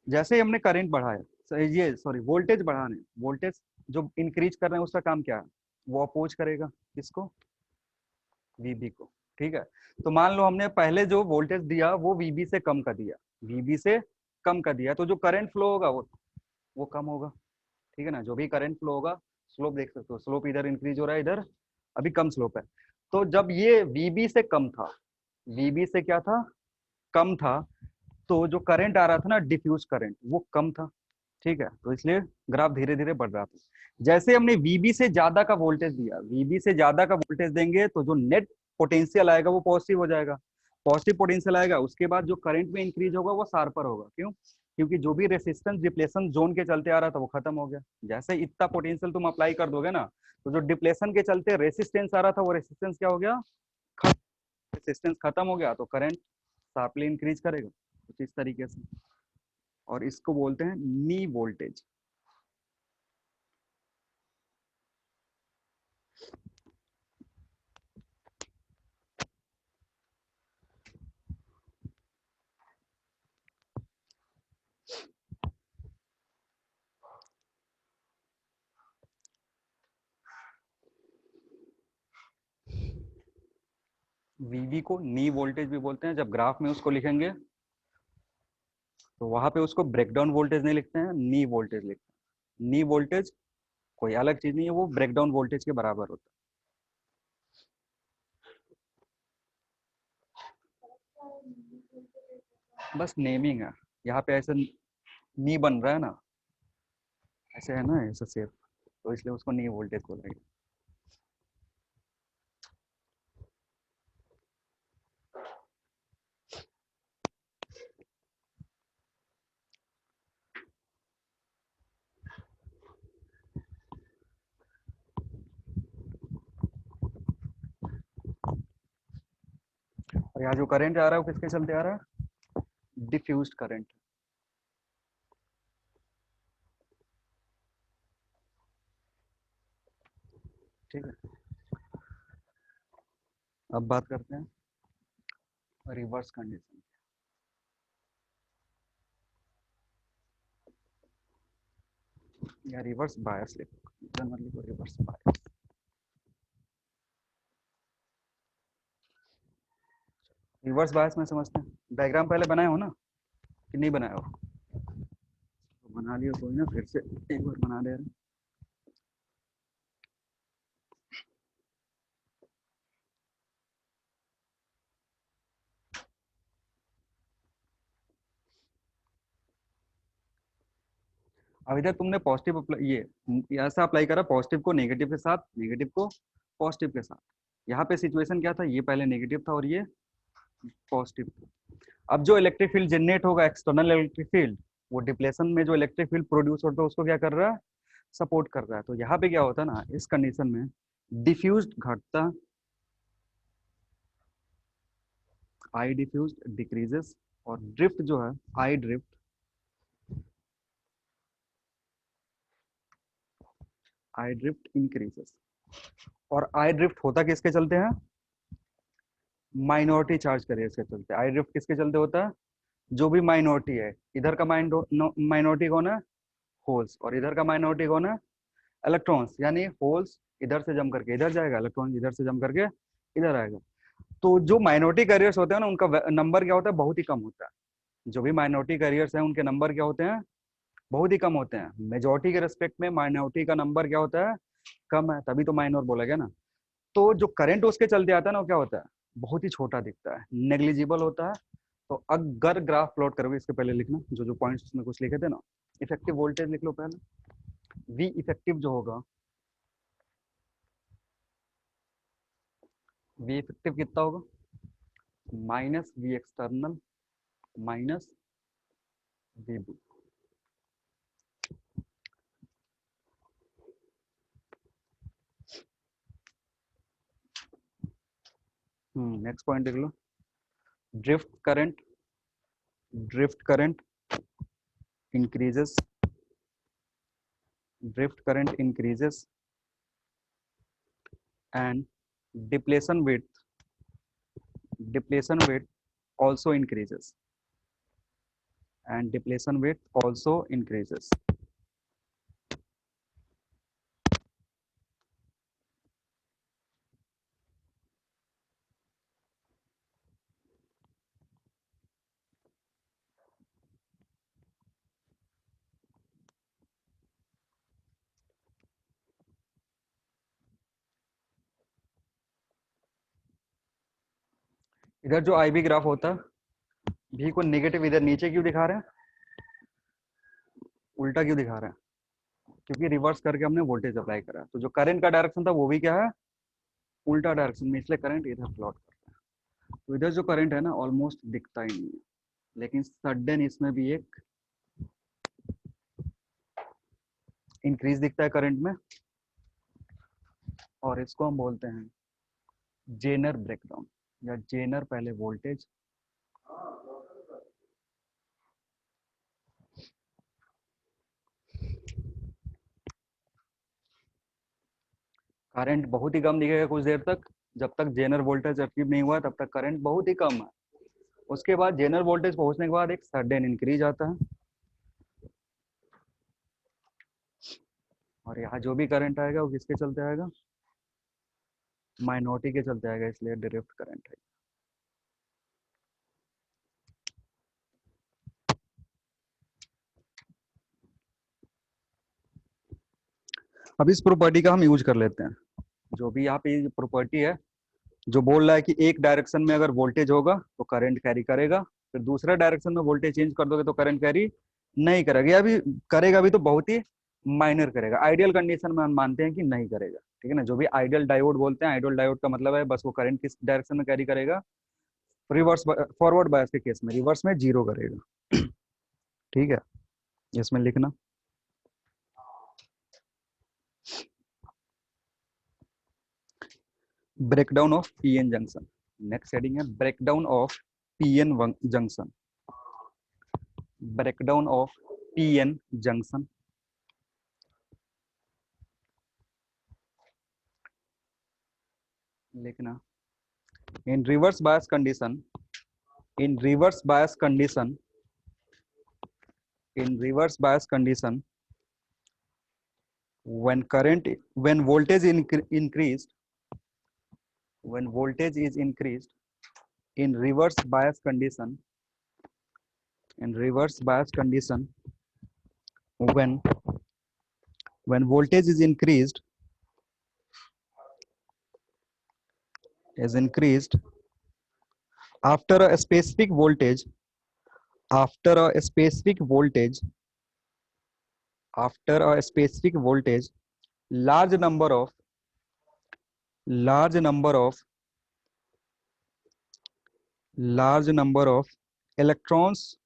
जैसे ही हमने करंट बढ़ाया, ये सॉरी वोल्टेज बढ़ाने, वोल्टेज जो इंक्रीज कर रहे हैं उसका काम क्या है? वो अपोज करेगा किसको? वीबी को, ठीक है। तो मान लो हमने पहले जो वोल्टेज दिया वो वीबी से कम कर दिया, वीबी से कम कर दिया, तो जो करंट फ्लो होगा वो कम होगा, ठीक है ना। जो भी करंट फ्लो होगा, स्लोप देख सकते हो, स्लोप इधर इंक्रीज हो रहा है, इधर अभी कम स्लोप है। तो जब ये वीबी से कम था, वीबी से क्या था? कम था, तो जो करंट आ रहा था ना, डिफ्यूज करंट, वो कम था, ठीक है। तो इसलिए ग्राफ धीरे धीरे बढ़ रहा था। जैसे हमने वीबी से ज्यादा का वोल्टेज दिया, वीबी से ज्यादा का वोल्टेज देंगे तो जो नेट पोटेंशियल आएगा वो पॉजिटिव हो जाएगा, पॉजिटिव पोटेंशियल आएगा, उसके बाद जो करंट में इंक्रीज होगा वो शार्पर होगा। क्यों? क्योंकि जो भी रेसिस्टेंस डिप्लेशन जोन के चलते आ रहा था वो खत्म हो गया। जैसे इतना पोटेंशियल तुम अप्लाई कर दोगे ना, तो जो डिप्लेशन के चलते रेसिस्टेंस आ रहा था वो रेसिस्टेंस क्या हो गया? रेसिस्टेंस खत्म हो गया, तो करंट शार्पली इंक्रीज करेगा कुछ इस तरीके से। और इसको बोलते हैं नी वोल्टेज। वीवी को नी वोल्टेज भी बोलते हैं। जब ग्राफ में उसको लिखेंगे तो वहां पे उसको ब्रेकडाउन वोल्टेज नहीं लिखते हैं, नी वोल्टेज लिखते हैं। नी वोल्टेज कोई अलग चीज नहीं है, वो ब्रेकडाउन वोल्टेज के बराबर होता है। बस नेमिंग है, यहाँ पे ऐसे नी बन रहा है ना, ऐसे है ना, ऐसा सेप, तो इसलिए उसको नी वोल्टेज बोला गया। और यहाँ जो करंट आ रहा है वो किसके चलते आ रहा है? Diffused current. ठीक है, अब बात करते हैं रिवर्स कंडीशन। या रिवर्स बायस लिखो, जनरल लिखो रिवर्स बायस। रिवर्स बायस में समझते हैं, डायग्राम पहले बनाए हो ना कि नहीं बनाए हो? तो बना लियो कोई ना, फिर से एक बार बना दे रहे हैं। अब इधर तुमने पॉजिटिव ये ऐसा अप्लाई करा, पॉजिटिव को नेगेटिव के साथ, नेगेटिव को पॉजिटिव के साथ। यहाँ पे सिचुएशन क्या था, ये पहले नेगेटिव था और ये पॉजिटिव था। अब जो इलेक्ट्रिक फील्ड जनरेट होगा, एक्सटर्नल इलेक्ट्रिक फील्ड, वो डिप्लेशन में जो इलेक्ट्रिक फील्ड प्रोड्यूस होता है उसको क्या कर रहा है, सपोर्ट कर रहा है। तो यहाँ पे क्या होता है ना, इस कंडीशन में डिफ्यूज घटता, आई डिफ्यूज डिक्रीजेस, और ड्रिफ्ट जो है आई ड्रिफ्ट, आई ड्रिफ्ट इंक्रीजेस। और आई ड्रिफ्ट होता किसके चलते हैं, माइनॉरिटी चार्ज कैरियर्स के चलते। आई ड्रिफ्ट किसके चलते होता है, जो भी माइनॉरिटी है, इधर का माइनॉरिटी कौन है, होल्स, और इधर का माइनॉरिटी कौन है, इलेक्ट्रॉन्स। यानी होल्स इधर से जम करके इधर जाएगा, इलेक्ट्रॉन इधर से जम करके इधर आएगा। तो जो माइनॉरिटी कैरियर्स होते हैं ना, उनका नंबर क्या होता है, बहुत ही कम होता है। जो भी माइनॉरिटी कैरियर्स हैं उनके नंबर क्या होते हैं, बहुत ही कम होते हैं। मेजोरिटी के रिस्पेक्ट में माइनॉरिटी का नंबर क्या होता है, कम है, तभी तो माइनॉर बोला गया ना। तो जो करंट उसके चलते आता है ना, वो क्या होता है, बहुत ही छोटा दिखता है, नेग्लिजिबल होता है। तो अगर ग्राफ प्लॉट करोगे, इसके पहले लिखना जो जो पॉइंट्स उसमें कुछ लिखे थे ना, इफेक्टिव वोल्टेज लिख लो पहले। वी इफेक्टिव जो होगा, वी इफेक्टिव कितना होगा, minus V external minus V B. Next point लिख लो, drift current, drift current increases, drift current increases, and depletion width, depletion width also increases, and depletion width also increases. इधर जो आई B graph होता है, भी को नेगेटिव इधर नीचे क्यों दिखा रहे हैं, उल्टा क्यों दिखा रहे हैं, क्योंकि रिवर्स करके हमने वोल्टेज अप्लाई करा। तो जो करंट का डायरेक्शन था वो भी क्या है, उल्टा डायरेक्शन में, इसलिए करंट इधर प्लॉट करता है। तो इधर जो करंट है ना, ऑलमोस्ट दिखता ही नहीं है, लेकिन सडन इसमें भी एक इंक्रीज दिखता है करंट में, और इसको हम बोलते हैं जेनर ब्रेकडाउन, या जेनर पहले वोल्टेज, करंट बहुत ही कम दिखेगा कुछ देर तक, जब तक जेनर वोल्टेज अचीव नहीं हुआ तब तक करंट बहुत ही कम है। उसके बाद जेनर वोल्टेज पहुंचने के बाद एक सडन इंक्रीज आता है, और यहाँ जो भी करंट आएगा वो किसके चलते आएगा, माइनॉरिटी के चलते आएगा, इसलिए ड्रिफ्ट करंट है। अब इस प्रॉपर्टी का हम यूज कर लेते हैं। जो भी यहाँ पे प्रॉपर्टी है जो बोल रहा है कि एक डायरेक्शन में अगर वोल्टेज होगा तो करंट कैरी करेगा, फिर दूसरा डायरेक्शन में वोल्टेज चेंज कर दोगे तो करंट कैरी नहीं करेगा, या भी करेगा भी तो बहुत ही माइनर करेगा। आइडियल कंडीशन में हम मानते हैं कि नहीं करेगा, ठीक है ना। जो भी आइडियल डायोड बोलते हैं, आइडियल डायोड का मतलब है बस वो करंट किस डायरेक्शन में कैरी करेगा, रिवर्स फॉरवर्ड बायस के केस में रिवर्स में जीरो करेगा। ठीक है, इसमें लिखना breakdown of PN junction. Next heading है breakdown of PN junction, breakdown of PN junction. लिखना in reverse bias condition, in reverse bias condition, in reverse bias condition, when current, when voltage increased, when voltage is increased in reverse bias condition, in reverse bias condition, when voltage is increased, is increased after a specific voltage, after a specific voltage, after a specific voltage, large number of, large number of, large number of electrons,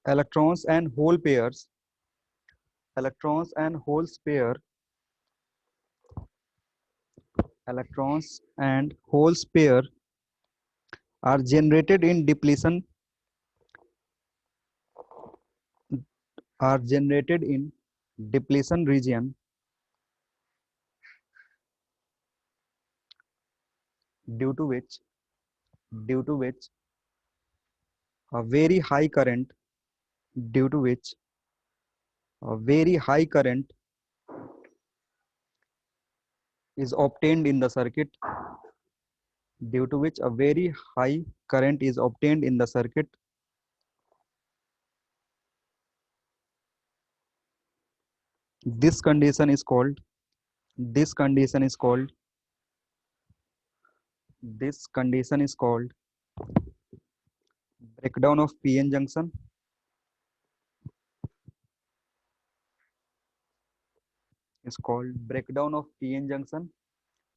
electrons and hole pairs, electrons and holes pair, electrons and holes pair are generated in depletion, are generated in depletion region, due to which, due to which a very high current, due to which a very high current is obtained in the circuit, due to which a very high current is obtained in the circuit. This condition is called, this condition is called, this condition is called breakdown of PN junction, is called breakdown of PN junction,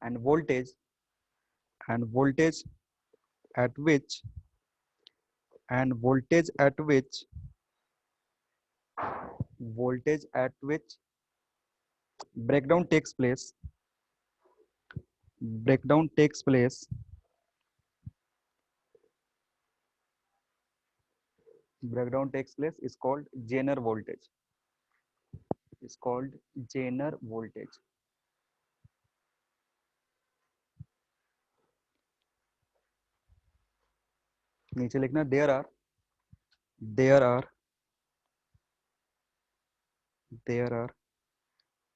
and voltage, and voltage at which, and voltage at which, voltage at which breakdown takes place, breakdown takes place, breakdown takes place is called Zener voltage, is called Zener voltage. नीचे लिखना there are, there are, there are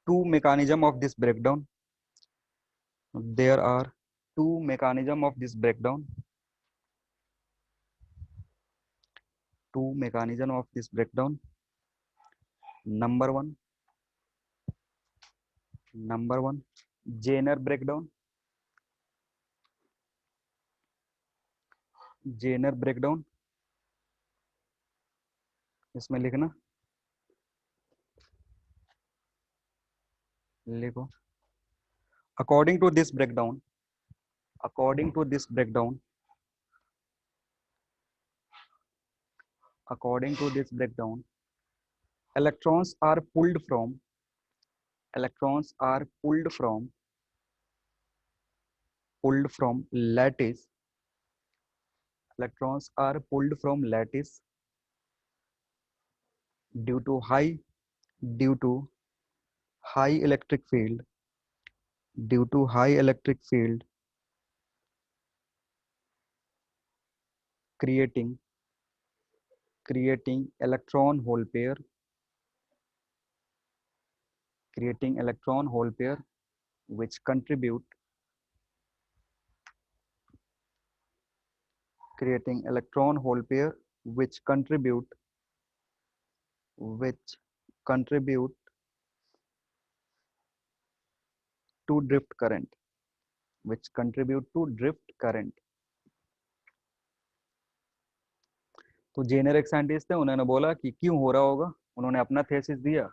two mechanism of this breakdown, there are two mechanism of this breakdown, two mechanism of this breakdown. Number one, number one, Zener breakdown, Zener breakdown, इसमें लिखना, लिखो according to this breakdown, according to this breakdown, according to this breakdown, electrons are pulled from, electrons are pulled from lattice, electrons are pulled from lattice due to high, due to high electric field, due to high electric field, creating, creating electron hole pair, creating electron hole pair which contribute, creating electron hole pair which contribute, which contribute to drift current, which contribute to drift current. तो Jenner एक scientist थे, उन्होंने बोला कि क्यों हो रहा होगा, उन्होंने अपना थेसिस दिया।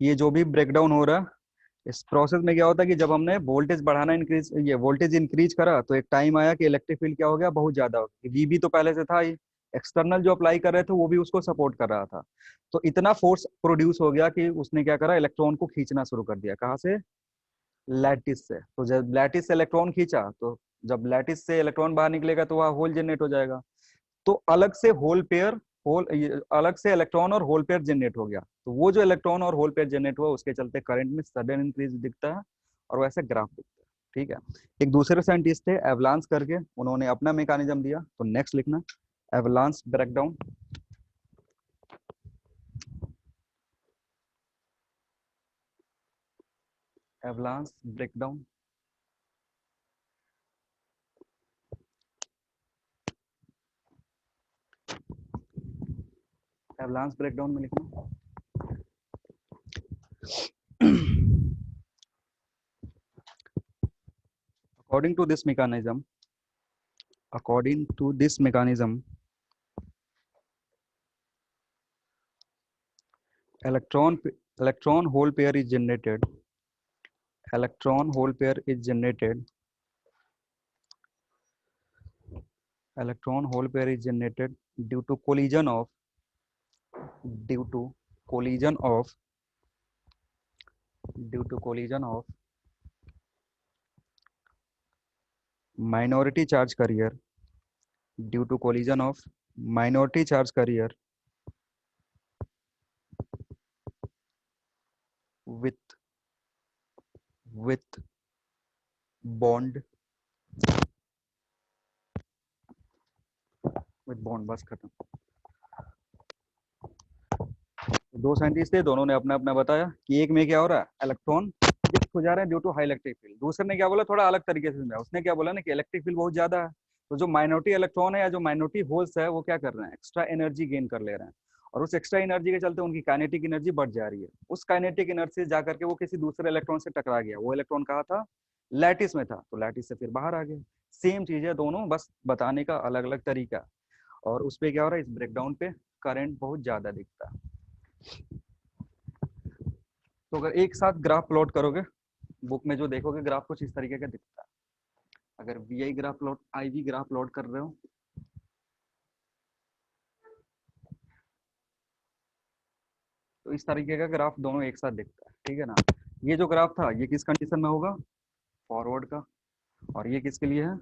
ये जो भी ब्रेकडाउन हो रहा, इस प्रोसेस में क्या होता है कि जब हमने वोल्टेज बढ़ाना इंक्रीज, ये वोल्टेज इंक्रीज करा तो एक टाइम आया कि इलेक्ट्रिक फील्ड क्या हो गया, बहुत ज्यादा हो गया। वीबी तो पहले से था ही, एक्सटर्नल जो अप्लाई कर रहे थे वो भी उसको सपोर्ट कर रहा था, तो इतना फोर्स प्रोड्यूस हो गया कि उसने क्या करा, इलेक्ट्रॉन को खींचना शुरू कर दिया। कहाँ से? लैटिस से। तो जब लैटिस से इलेक्ट्रॉन खींचा, तो जब लैटिस से इलेक्ट्रॉन बाहर निकलेगा तो वहाँ होल जनरेट हो जाएगा, तो अलग से होल पेयर, होल अलग से इलेक्ट्रॉन और होल पेयर जनरेट हो गया। तो वो जो इलेक्ट्रॉन और होल पेयर जनरेट हुआ, उसके चलते करंट में सडन इंक्रीज दिखता है और वैसे ग्राफ दिखता है। ठीक है। एक दूसरे साइंटिस्ट थे एवलांस करके, उन्होंने अपना मैकेनिज्म दिया, तो नेक्स्ट लिखना avalanche breakdown. Avalanche breakdown, avalanche breakdown में लिखना according to this mechanism, according to this mechanism, electron electron hole pair is generated, electron hole pair is generated, electron hole pair is generated due to collision of, due to collision of, due to collision of minority charge carrier, due to collision of minority charge carrier with with bond, with bond, बस खत्म। दो scientist थे, दोनों ने अपना अपना बताया कि एक में क्या हो रहा है, इलेक्ट्रॉन शिफ्ट हो जा रहे हैं due to high electric field. दूसरे ने क्या बोला, थोड़ा अलग तरीके से समझा, उसने क्या बोला ना कि इलेक्ट्रिक फील्ड बहुत ज्यादा है, तो जो माइनॉरिटी इलेक्ट्रॉन है या जो माइनॉरिटी होल्स है वो क्या कर रहे हैं, एक्स्ट्रा एनर्जी गेन कर ले रहे हैं, और उस एक्स्ट्रा एनर्जी के चलते उनकी काइनेटिक एनर्जी बढ़ जा रही है। उस काइनेटिक एनर्जी से जाकर के वो किसी दूसरे इलेक्ट्रॉन से टकरा गया, वो इलेक्ट्रॉन कहाँ था, लैटिस में था, तो लैटिस से फिर बाहर आ गया। सेम चीज है दोनों, बस बताने का अलग अलग तरीका। और उस पर क्या हो रहा है, इस ब्रेकडाउन पे करंट बहुत ज्यादा दिखता है। तो अगर एक साथ ग्राफ प्लॉट करोगे, बुक में जो देखोगे ग्राफ कुछ इस तरीके का दिखता है। अगर V I graph plot, I V graph plot कर रहे हो, तो इस तरीके का ग्राफ दोनों एक साथ दिखता है, ठीक है ना। ये जो ग्राफ था ये किस कंडीशन में होगा, फॉरवर्ड का, और ये किसके लिए है,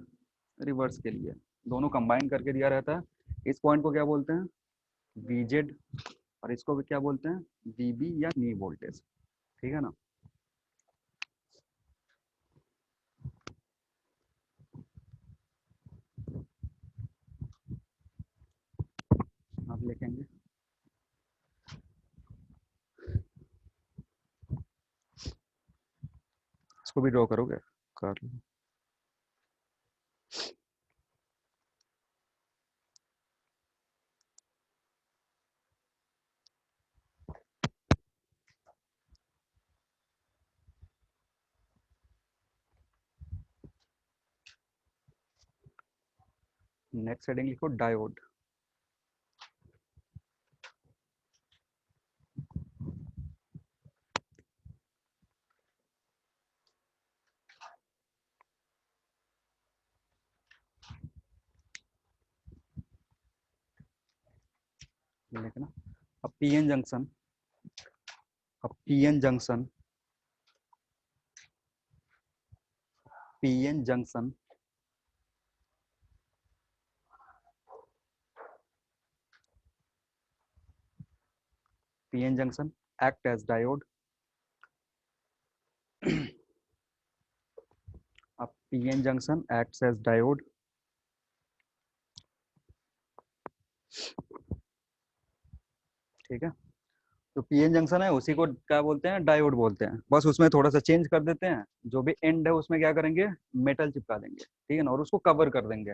रिवर्स के लिए। दोनों कंबाइन करके दिया रहता है। इस पॉइंट को क्या बोलते हैं, वीजेड, और इसको भी क्या बोलते हैं, वीबी या नी वोल्टेज, ठीक है ना। आप लिखेंगे, इसको भी ड्रॉ करोगे, कर लो। नेक्स्ट हेडिंग लिखो डायोड। लिखना, अब पीएन जंक्शन, अब PN junction, PN junction PN junction act as diode। अब PN junction acts as diode, ठीक है। तो पीएन जंक्शन है उसी को क्या बोलते हैं, डायोड बोलते हैं। बस उसमें थोड़ा सा चेंज कर देते हैं, जो भी एंड है उसमें क्या करेंगे, मेटल चिपका देंगे, ठीक है ना, और उसको कवर कर देंगे।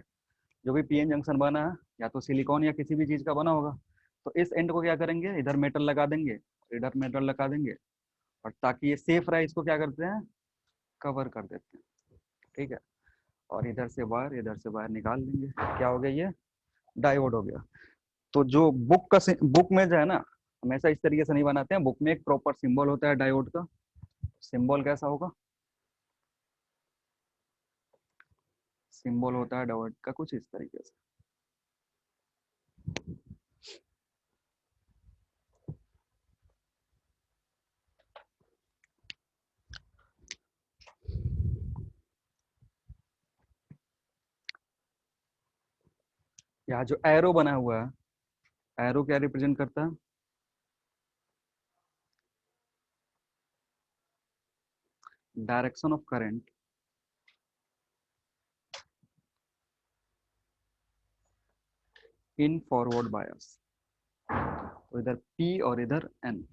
जो भी पीएन जंक्शन बना है या तो सिलिकॉन या किसी भी चीज का बना होगा, तो इस एंड को क्या करेंगे, इधर मेटल लगा देंगे, इधर मेटल लगा देंगे, और ताकि ये सेफ रहे इसको क्या करते हैं, कवर कर देते हैं, ठीक है। और इधर से वायर निकाल देंगे, क्या हो गया, ये डायोड हो गया। तो जो बुक में जो है ना, हमेशा इस तरीके से नहीं बनाते हैं, बुक में एक प्रॉपर सिंबल होता है डायोड का। सिंबल कैसा होगा, सिंबल होता है डायोड का कुछ इस तरीके से। यहाँ जो एरो बना हुआ है, एरो क्या रिप्रेजेंट करता है, direction of current, in forward bias, तो इधर P और इधर N।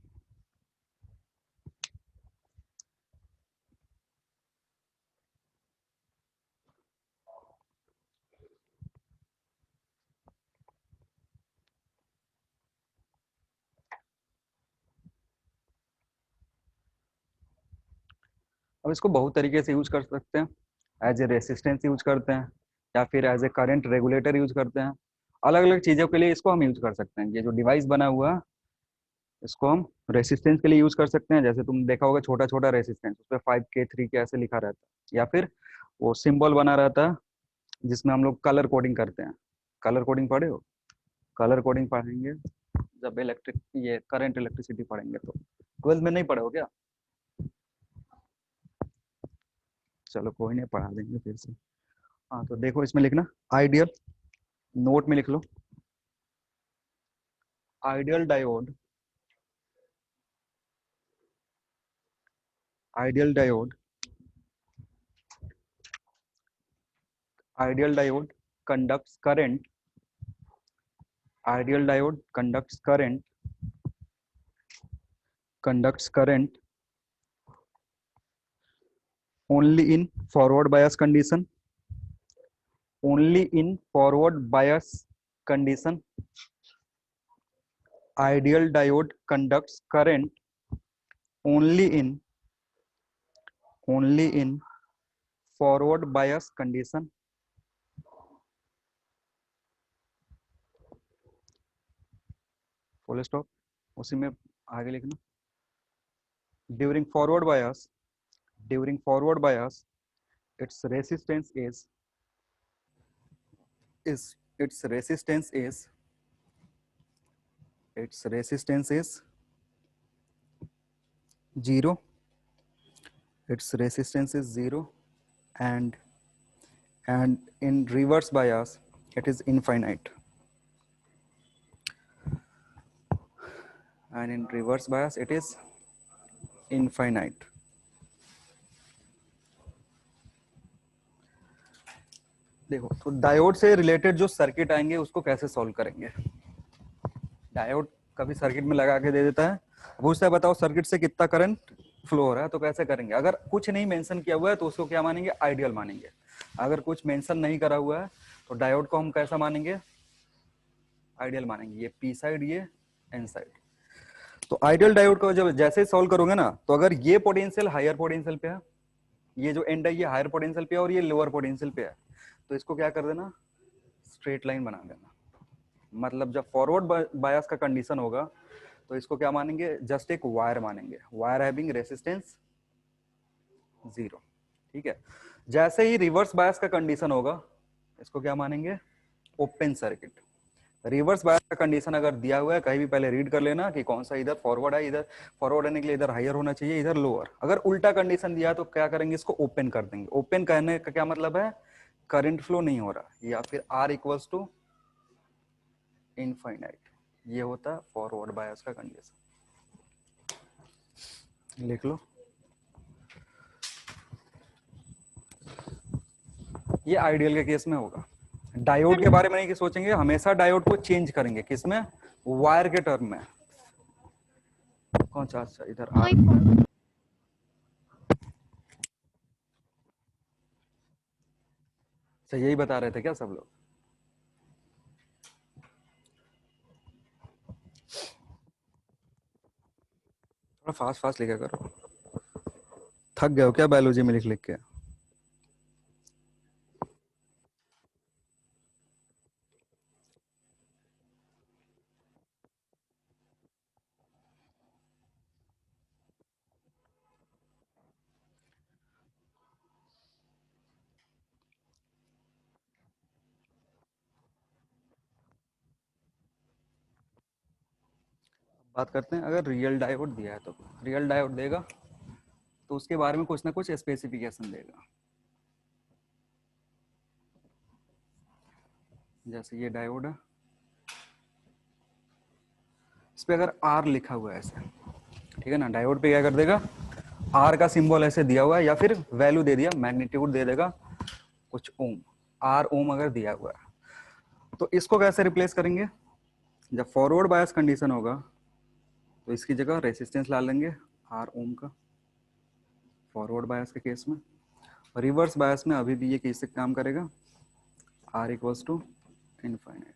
अब इसको बहुत तरीके से यूज कर सकते हैं, एज ए रेसिस्टेंस यूज करते हैं, या फिर as a current regulator use करते हैं। अलग अलग चीजों के लिए इसको हम यूज कर सकते हैं। ये जो डिवाइस बना हुआ है इसको हम रेसिस्टेंस के लिए यूज कर सकते हैं। जैसे तुम देखा होगा छोटा छोटा रेसिस्टेंस, उस पर 5K 3K ऐसे लिखा रहता है, या फिर वो सिंबल बना रहता है जिसमें हम लोग कलर कोडिंग करते हैं। कलर कोडिंग पढ़े हो? कलर कोडिंग पढ़ेंगे जब इलेक्ट्रिक ये करंट इलेक्ट्रिसिटी पढ़ेंगे, तो 12th में नहीं पढ़े हो क्या? चलो कोई नहीं, पढ़ा देंगे फिर से। हाँ तो देखो इसमें लिखना आइडियल, नोट में लिख लो ideal diode, ideal diode, ideal diode conducts current, ideal diode conducts current only in forward bias condition, only in forward bias condition. Ideal diode conducts current only in forward bias condition. Full stop, उसी में आगे लिखना during forward bias its resistance is its resistance is 0, its resistance is 0, and in reverse bias it is infinite, and in reverse bias it is infinite. देखो तो diode से related जो circuit आएंगे उसको कैसे सॉल्व करेंगे। डायोड कभी circuit में लगा के दे देता है, पूछता है बताओ सर्किट से कितना करंट फ्लो हो रहा है, तो कैसे करेंगे। अगर कुछ नहीं मेंशन किया हुआ है तो उसको क्या मानेंगे, आइडियल मानेंगे। अगर कुछ मेंशन नहीं करा हुआ है तो डायोड को हम कैसा मानेंगे, आइडियल मानेंगे। ये पी साइड, ये एन साइड। तो आइडियल डायोड को जब जैसे सॉल्व करोगे ना, तो अगर ये पोटेंशियल हायर पोटेंशियल पे है, ये जो एंड है ये हायर पोटेंशियल पे है और ये लोअर पोटेंशियल पे है, तो इसको क्या कर देना, स्ट्रेट लाइन बना देना। मतलब जब फॉरवर्ड बायस का कंडीशन होगा तो इसको क्या मानेंगे, जस्ट एक वायर मानेंगे, वायर हैविंग रेसिस्टेंस 0। ठीक है। जैसे ही रिवर्स बायस का कंडीशन होगा इसको क्या मानेंगे, ओपन सर्किट। रिवर्स बायस का कंडीशन अगर दिया हुआ है कहीं भी पहले रीड कर लेना कि कौन सा इधर फॉरवर्ड है, इधर फॉरवर्ड आने के लिए इधर हायर होना चाहिए, इधर लोअर। अगर उल्टा कंडीशन दिया तो क्या करेंगे, इसको ओपन कर देंगे। ओपन करने का क्या मतलब है, करंट फ्लो नहीं हो रहा, या फिर R इक्वल्स टू इनफाइनाइट। ये होता है फॉरवर्ड बायस का कंडीशन। लिख लो, ये आइडियल के केस में होगा। डायोड के बारे में नहीं सोचेंगे, हमेशा डायोड को चेंज करेंगे, किसमें, वायर के टर्म में। कौन सा, अच्छा इधर R। तो यही बता रहे थे क्या सब लोग। थोड़ा फास्ट फास्ट लिखा करो, थक गए हो क्या बायोलॉजी में लिख लिख के। बात करते हैं, अगर रियल डायोड दिया है तो रियल डायोड देगा तो उसके बारे में कुछ ना कुछ स्पेसिफिकेशन देगा। जैसे ये डायोड है, इस पे अगर R लिखा हुआ है ऐसे, ठीक है ना, डायोड पे क्या कर देगा, R का सिंबल ऐसे दिया हुआ है, या फिर वैल्यू दे दिया, मैग्नीट्यूड दे देगा कुछ ओम, R ओम अगर दिया हुआ है, तो इसको कैसे रिप्लेस करेंगे? जब फॉरवर्ड बायस कंडीशन होगा तो इसकी जगह रेसिस्टेंस ला लेंगे आर ओम का, फॉरवर्ड बायस के केस में। रिवर्स बायस में अभी भी ये कैसे काम करेगा? R equals to infinite.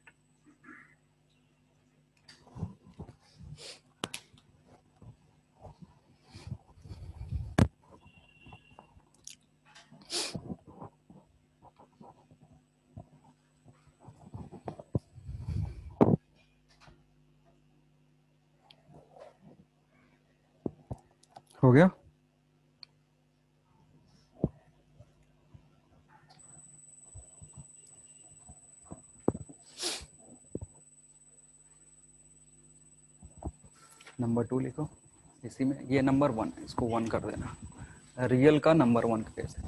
हो गया? नंबर 2 लिखो इसी में, ये नंबर 1 है, इसको 1 कर देना। रियल का नंबर 1 कैसे?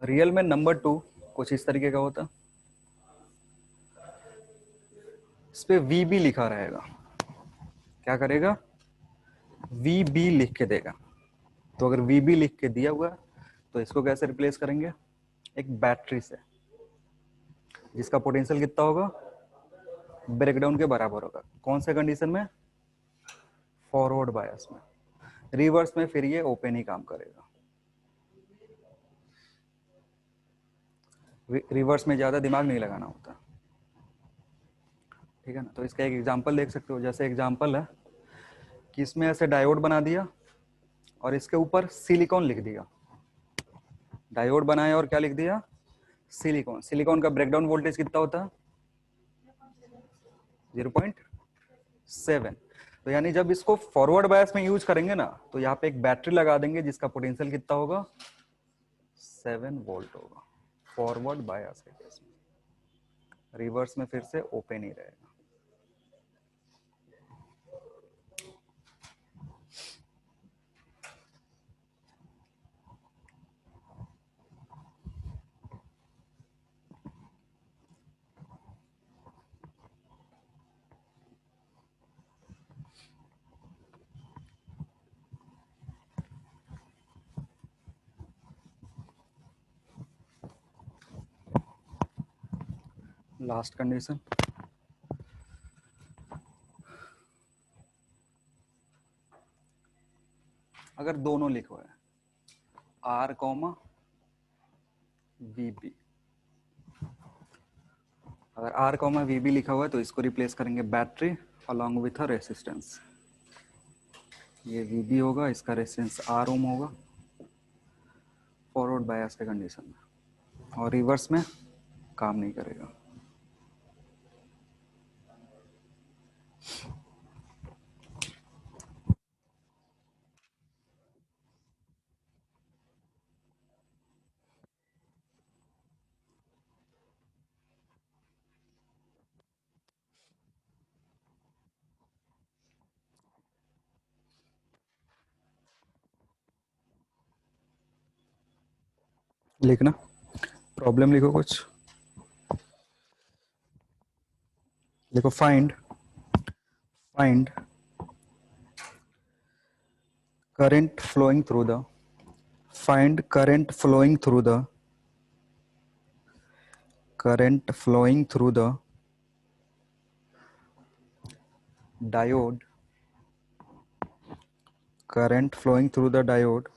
रियल में नंबर 2 कुछ इस तरीके का होता, इस पे वी बी लिखा रहेगा। क्या करेगा? वी बी लिख के देगा। तो अगर वी बी लिख के दिया हुआ है, तो इसको कैसे रिप्लेस करेंगे? एक बैटरी से, जिसका पोटेंशियल कितना होगा? ब्रेकडाउन के बराबर होगा। कौन से कंडीशन में? फॉरवर्ड बायस में। रिवर्स में फिर ये ओपन ही काम करेगा। रिवर्स में ज्यादा दिमाग नहीं लगाना होता, ठीक है ना। तो इसका एक एग्जांपल देख सकते हो। जैसे एग्जांपल है कि इसमें ऐसे डायोड बना दिया और इसके ऊपर सिलिकॉन लिख दिया। डायोड बनाया और क्या लिख दिया? सिलिकॉन। सिलिकॉन का ब्रेकडाउन वोल्टेज कितना होता है? 0.7। तो यानी जब इसको फॉरवर्ड बायस में यूज करेंगे ना, तो यहाँ पे एक बैटरी लगा देंगे जिसका पोटेंशियल कितना होगा? 7 वोल्ट होगा, फॉरवर्ड बायस के केस में। रिवर्स में फिर से ओपन ही रहेगा। लास्ट कंडीशन, अगर दोनों लिखो है आर कॉमा वी बी, अगर आर कॉमा वी बी लिखा हुआ है तो इसको रिप्लेस करेंगे battery along with a resistance. ये वी बी होगा, इसका रेसिस्टेंस आर ओम होगा फॉरवर्ड बायस के कंडीशन में, और रिवर्स में काम नहीं करेगा। लिखना, प्रॉब्लम लिखो कुछ, देखो find current flowing through the find current flowing through the current flowing through the diode current flowing through the diode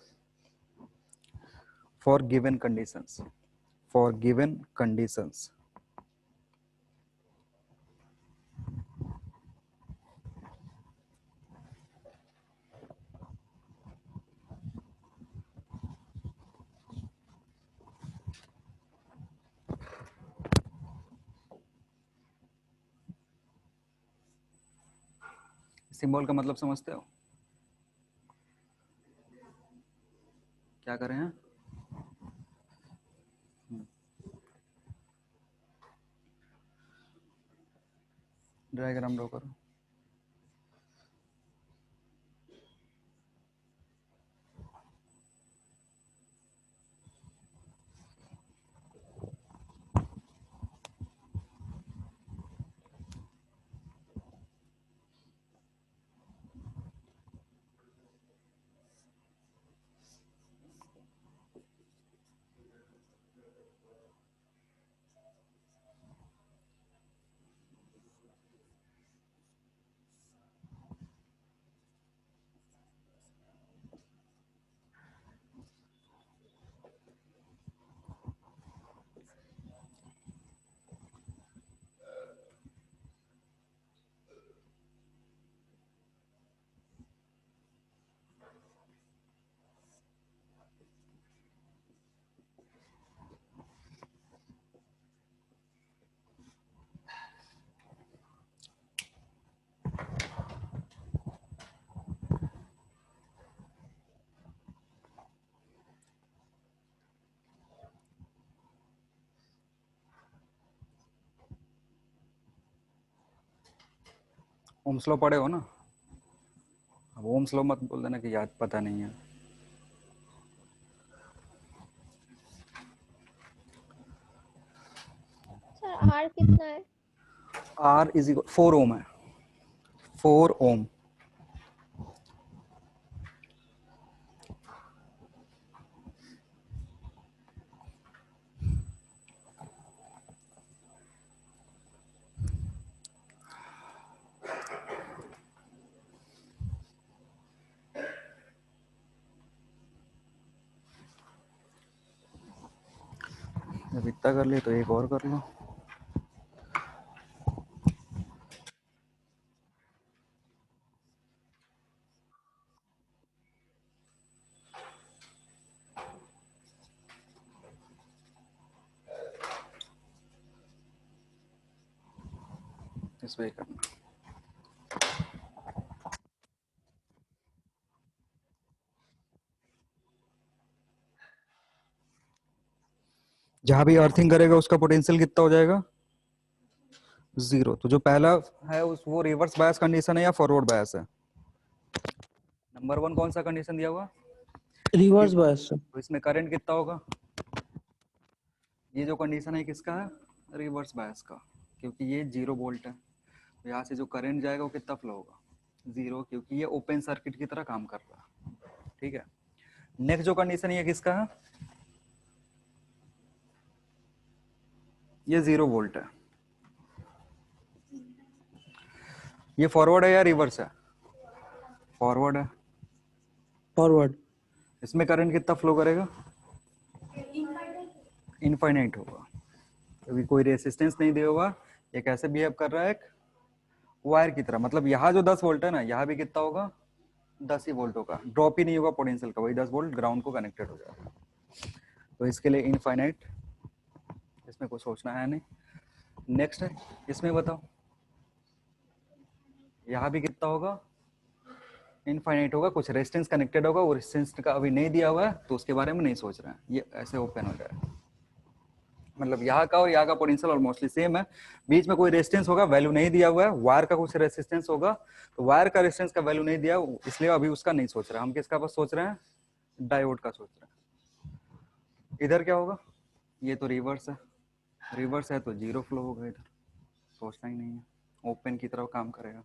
for given conditions, for given conditions। Symbol का मतलब समझते हो? क्या कर रहे हैं? डायग्राम ड्रॉ करो। ओम्स लॉ पढ़े हो ना? अब ओम्स लॉ मत बोल देना कि याद पता नहीं है। सर आर कितना है? आर इज इक्वल 4 ओम है, 4 ओम। जब इतना कर लिए तो एक और कर लो। इस पे करना। जहां भी अर्थिंग करेगा उसका पोटेंशियल कितना हो जाएगा? 0। तो जो पहला है उस वो रिवर्स बायस कंडीशन है या फॉरवर्ड बायस है? नंबर 1 कौन सा कंडीशन दिया हुआ? Reverse bias. तो इसमें करंट कितना होगा? ये जो कंडीशन है किसका है? रिवर्स बायस का, क्योंकि ये 0 वोल्ट है। तो यहाँ से जो करंट जाएगा वो कितना फ्लो होगा? 0, क्योंकि ये ओपन सर्किट की तरह काम कर रहा है। ठीक है। नेक्स्ट जो कंडीशन ये किसका है? ये 0 वोल्ट है। ये फॉरवर्ड है या रिवर्स है? फॉरवर्ड है। फॉरवर्ड। इसमें करंट कितना फ्लो करेगा? इनफाइनाइट होगा, क्योंकि कोई रेसिस्टेंस नहीं दिया हुआ। ये कैसे बिहेव कर रहा है? एक वायर की तरह। मतलब यहाँ जो 10 वोल्ट है ना, यहाँ भी कितना होगा? 10 ही वोल्ट होगा। ड्रॉप ही नहीं होगा पोटेंशियल का, वही 10 वोल्ट ग्राउंड को कनेक्टेड हो जाएगा। तो इसके लिए इनफाइनाइट, इसमें कुछ सोचना है नहीं। नेक्स्ट है, इसमें बताओ, यहाँ भी कितना होगा? इनफाइनाइट होगा। कुछ रेजिस्टेंस कनेक्टेड होगा, वो रेजिस्टेंस का अभी नहीं दिया हुआ है, तो उसके बारे में नहीं सोच रहे हैं। ये ऐसे ओपन हो जाए। मतलब यहाँ का और यहाँ का पोटेंशियल ऑलमोस्टली सेम है। बीच में कोई रेजिस्टेंस होगा, वैल्यू नहीं दिया हुआ है। वायर का कुछ रेजिस्टेंस होगा, तो वायर का रेजिस्टेंस का वैल्यू नहीं दिया, इसलिए अभी उसका नहीं सोच रहे। हम किसका बस सोच रहे हैं? डायोड का सोच रहे हैं। इधर क्या होगा? ये तो रिवर्स है। रिवर्स है तो 0 फ्लो होगा। इधर सोचना ही नहीं है, ओपन की तरफ काम करेगा।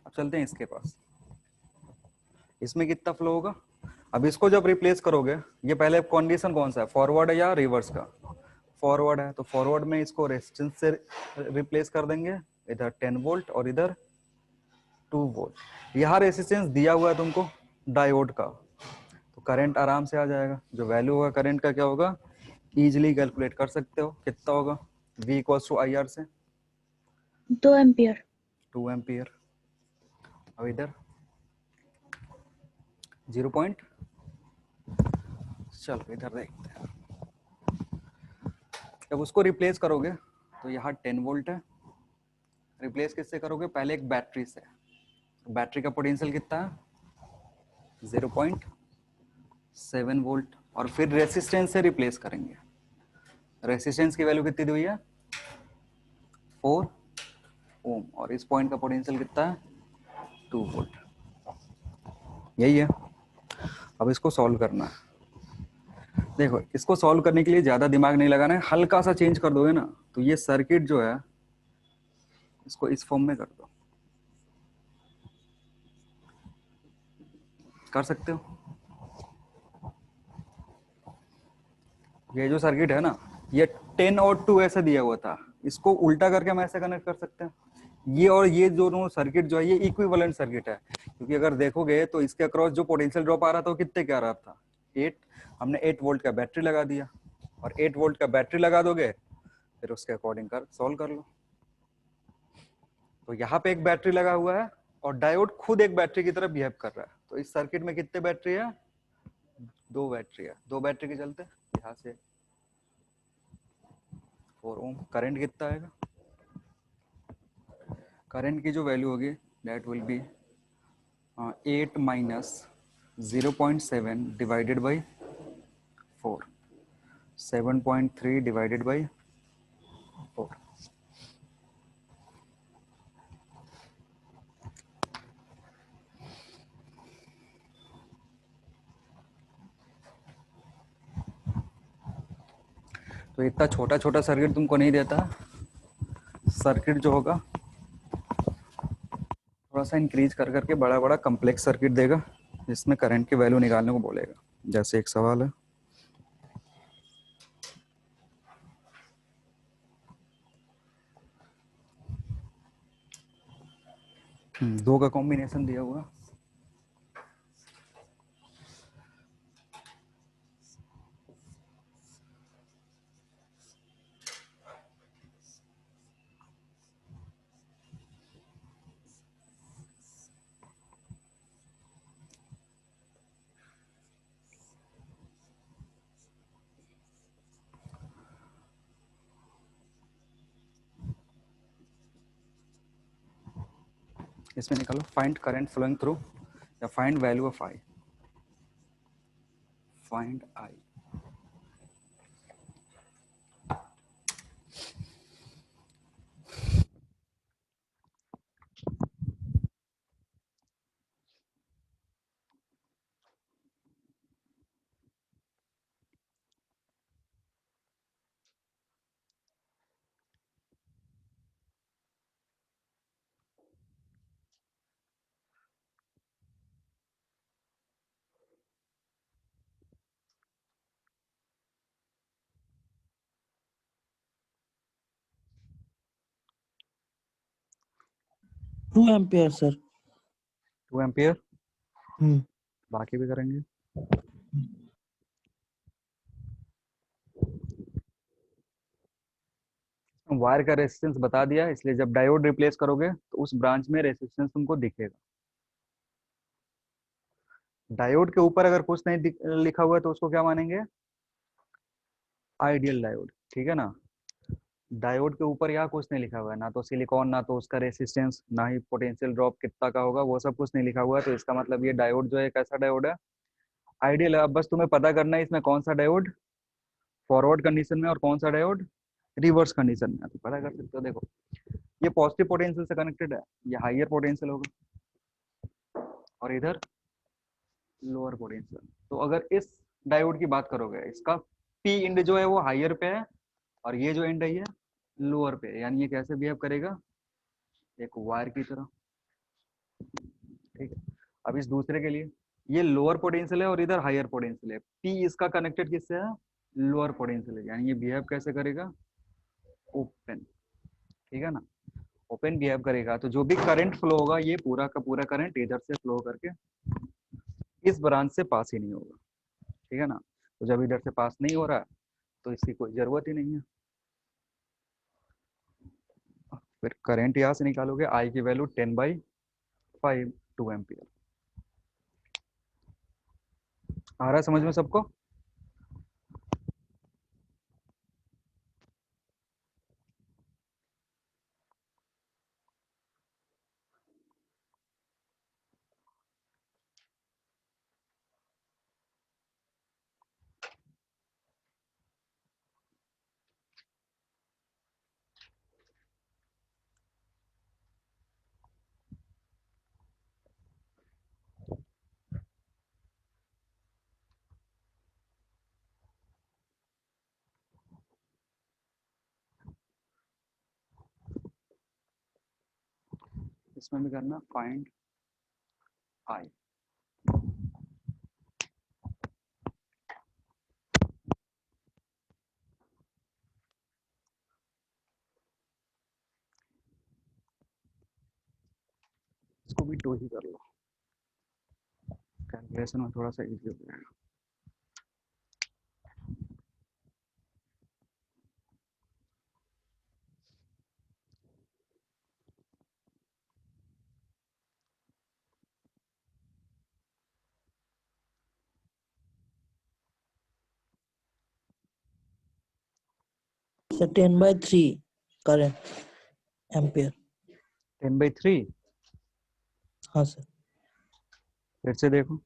अब चलते हैं इसके पास। इसमें कितना फ्लो होगा? अब इसको जब रिप्लेस करोगे, ये पहले कंडीशन कौन सा है? फॉरवर्ड है या रिवर्स का? फॉरवर्ड है, तो फॉरवर्ड में इसको रेजिस्टेंस से रिप्लेस कर देंगे। इधर 10 वोल्ट और इधर 2 वोल्ट। यहाँ रेजिस्टेंस दिया हुआ है तुमको डायोड का, तो करंट आराम से आ जाएगा। जो वैल्यू होगा करंट का क्या होगा? इजीली कैलकुलेट कर सकते हो। कितना होगा? V equals to I R से 2 एम्पियर। 2 एम्पियर। अब इधर 0 पॉइंट, चलो इधर देखते हैं। जब उसको रिप्लेस करोगे तो यहाँ 10 वोल्ट है। रिप्लेस किससे करोगे? पहले एक बैटरी से। बैटरी का पोटेंशियल कितना है? 0.7 वोल्ट। और फिर रेसिस्टेंस से रिप्लेस करेंगे। रेसिस्टेंस की वैल्यू कितनी दी हुई है? 4 ओम। और इस पॉइंट का पोटेंशियल कितना है? 2 वोल्ट। यही है। अब इसको सॉल्व करना है। देखो, इसको सॉल्व करने के लिए ज्यादा दिमाग नहीं लगाना है। हल्का सा चेंज कर दोगे ना, तो ये सर्किट जो है इसको इस फॉर्म में कर दो। कर सकते हो? ये जो सर्किट है ना, ये 10 और 2 ऐसे दिया हुआ था। इसको उल्टा करके हम ऐसे कनेक्ट कर सकते हैं। ये और ये दोनों सर्किट जो है ये इक्विवेलेंट सर्किट है, क्योंकि अगर देखोगे तो इसके अक्रॉस जो पोटेंशियल ड्रॉप आ रहा था वो कितने क्या आ रहा था? 8। हमने 8 वोल्ट का बैटरी लगा दिया, और 8 वोल्ट का बैटरी लगा दोगे, फिर उसके अकॉर्डिंग कर सॉल्व कर लो। तो यहाँ पे एक बैटरी लगा हुआ है, और डायोड खुद एक बैटरी की तरह बिहेव कर रहा है। तो इस सर्किट में कितने बैटरी है? 2 बैटरी है। 2 बैटरी के चलते यहाँ से 4 ओम। करंट कितना आएगा? करंट की जो वैल्यू होगी that will be 8 minus 0.7 divided by 4, 7.3 divided by 4। तो इतना छोटा छोटा सर्किट तुमको नहीं देता, सर्किट जो होगा थोड़ा सा इंक्रीज कर करके बड़ा बड़ा कम्प्लेक्स सर्किट देगा, जिसमें करंट की वैल्यू निकालने को बोलेगा। जैसे एक सवाल है, दो का कॉम्बिनेशन दिया हुआ, इसमें निकालो फाइंड करंट फ्लोइंग थ्रू या find value of I, find I. Two ampere sir. 2 ampere, hmm. बाकी भी करेंगे। वायर का रेजिस्टेंस बता दिया, इसलिए जब डायोड रिप्लेस करोगे तो उस ब्रांच में रेजिस्टेंस तुमको दिखेगा। डायोड के ऊपर अगर कुछ नहीं लिखा हुआ है तो उसको क्या मानेंगे, आइडियल डायोड, ठीक है ना। डायोड के ऊपर यहाँ कुछ नहीं लिखा हुआ है, ना तो सिलिकॉन, ना तो उसका रेसिस्टेंस, ना ही पोटेंशियल ड्रॉप कितना का होगा, वो सब कुछ नहीं लिखा हुआ है। तो इसका मतलब ये डायोड जो है कैसा डायोड है, आइडियल है। अब बस तुम्हें पता करना है इसमें कौन सा डायोड फॉरवर्ड कंडीशन में और कौन सा डायोड रिवर्स कंडीशन में, तो पता कर सकते हो। देखो ये पॉजिटिव पोटेंशियल से कनेक्टेड है, ये हाइयर पोटेंशियल होगा, और इधर लोअर पोटेंशियल। तो अगर इस डायोड की बात करोगे, इसका पी इंड जो है वो हाइयर पे है, और ये जो इंड है ये लोअर पे है। यानी ये कैसे बिहेव करेगा, एक वायर की तरह, ठीक है। अब इस दूसरे के लिए ये लोअर पोटेंशियल है और इधर हाइयर पोटेंशियल है, पी इसका कनेक्टेड किससे है, लोअर पोटेंशियल है, यानी ये बिहेव कैसे करेगा, ओपन, ठीक है ना। ओपन बिहेव करेगा, तो जो भी करंट फ्लो होगा ये पूरा का पूरा करंट इधर से फ्लो करके इस ब्रांच से पास ही नहीं होगा, ठीक है ना। तो जब इधर से पास नहीं हो रहा है तो इसकी कोई जरूरत ही नहीं है। फिर करंट यहाँ से निकालोगे, आई की वैल्यू 10/5, 2 एम्पियर। आ रहा है समझ में सबको। इसमें भी करना फाइंड आई। इसको भी 2 ही कर लो, कैलकुलेशन में थोड़ा सा इजी हो जाएगा। Sir 10/3 current ampere. 10/3, हाँ सर। फिर से देखो,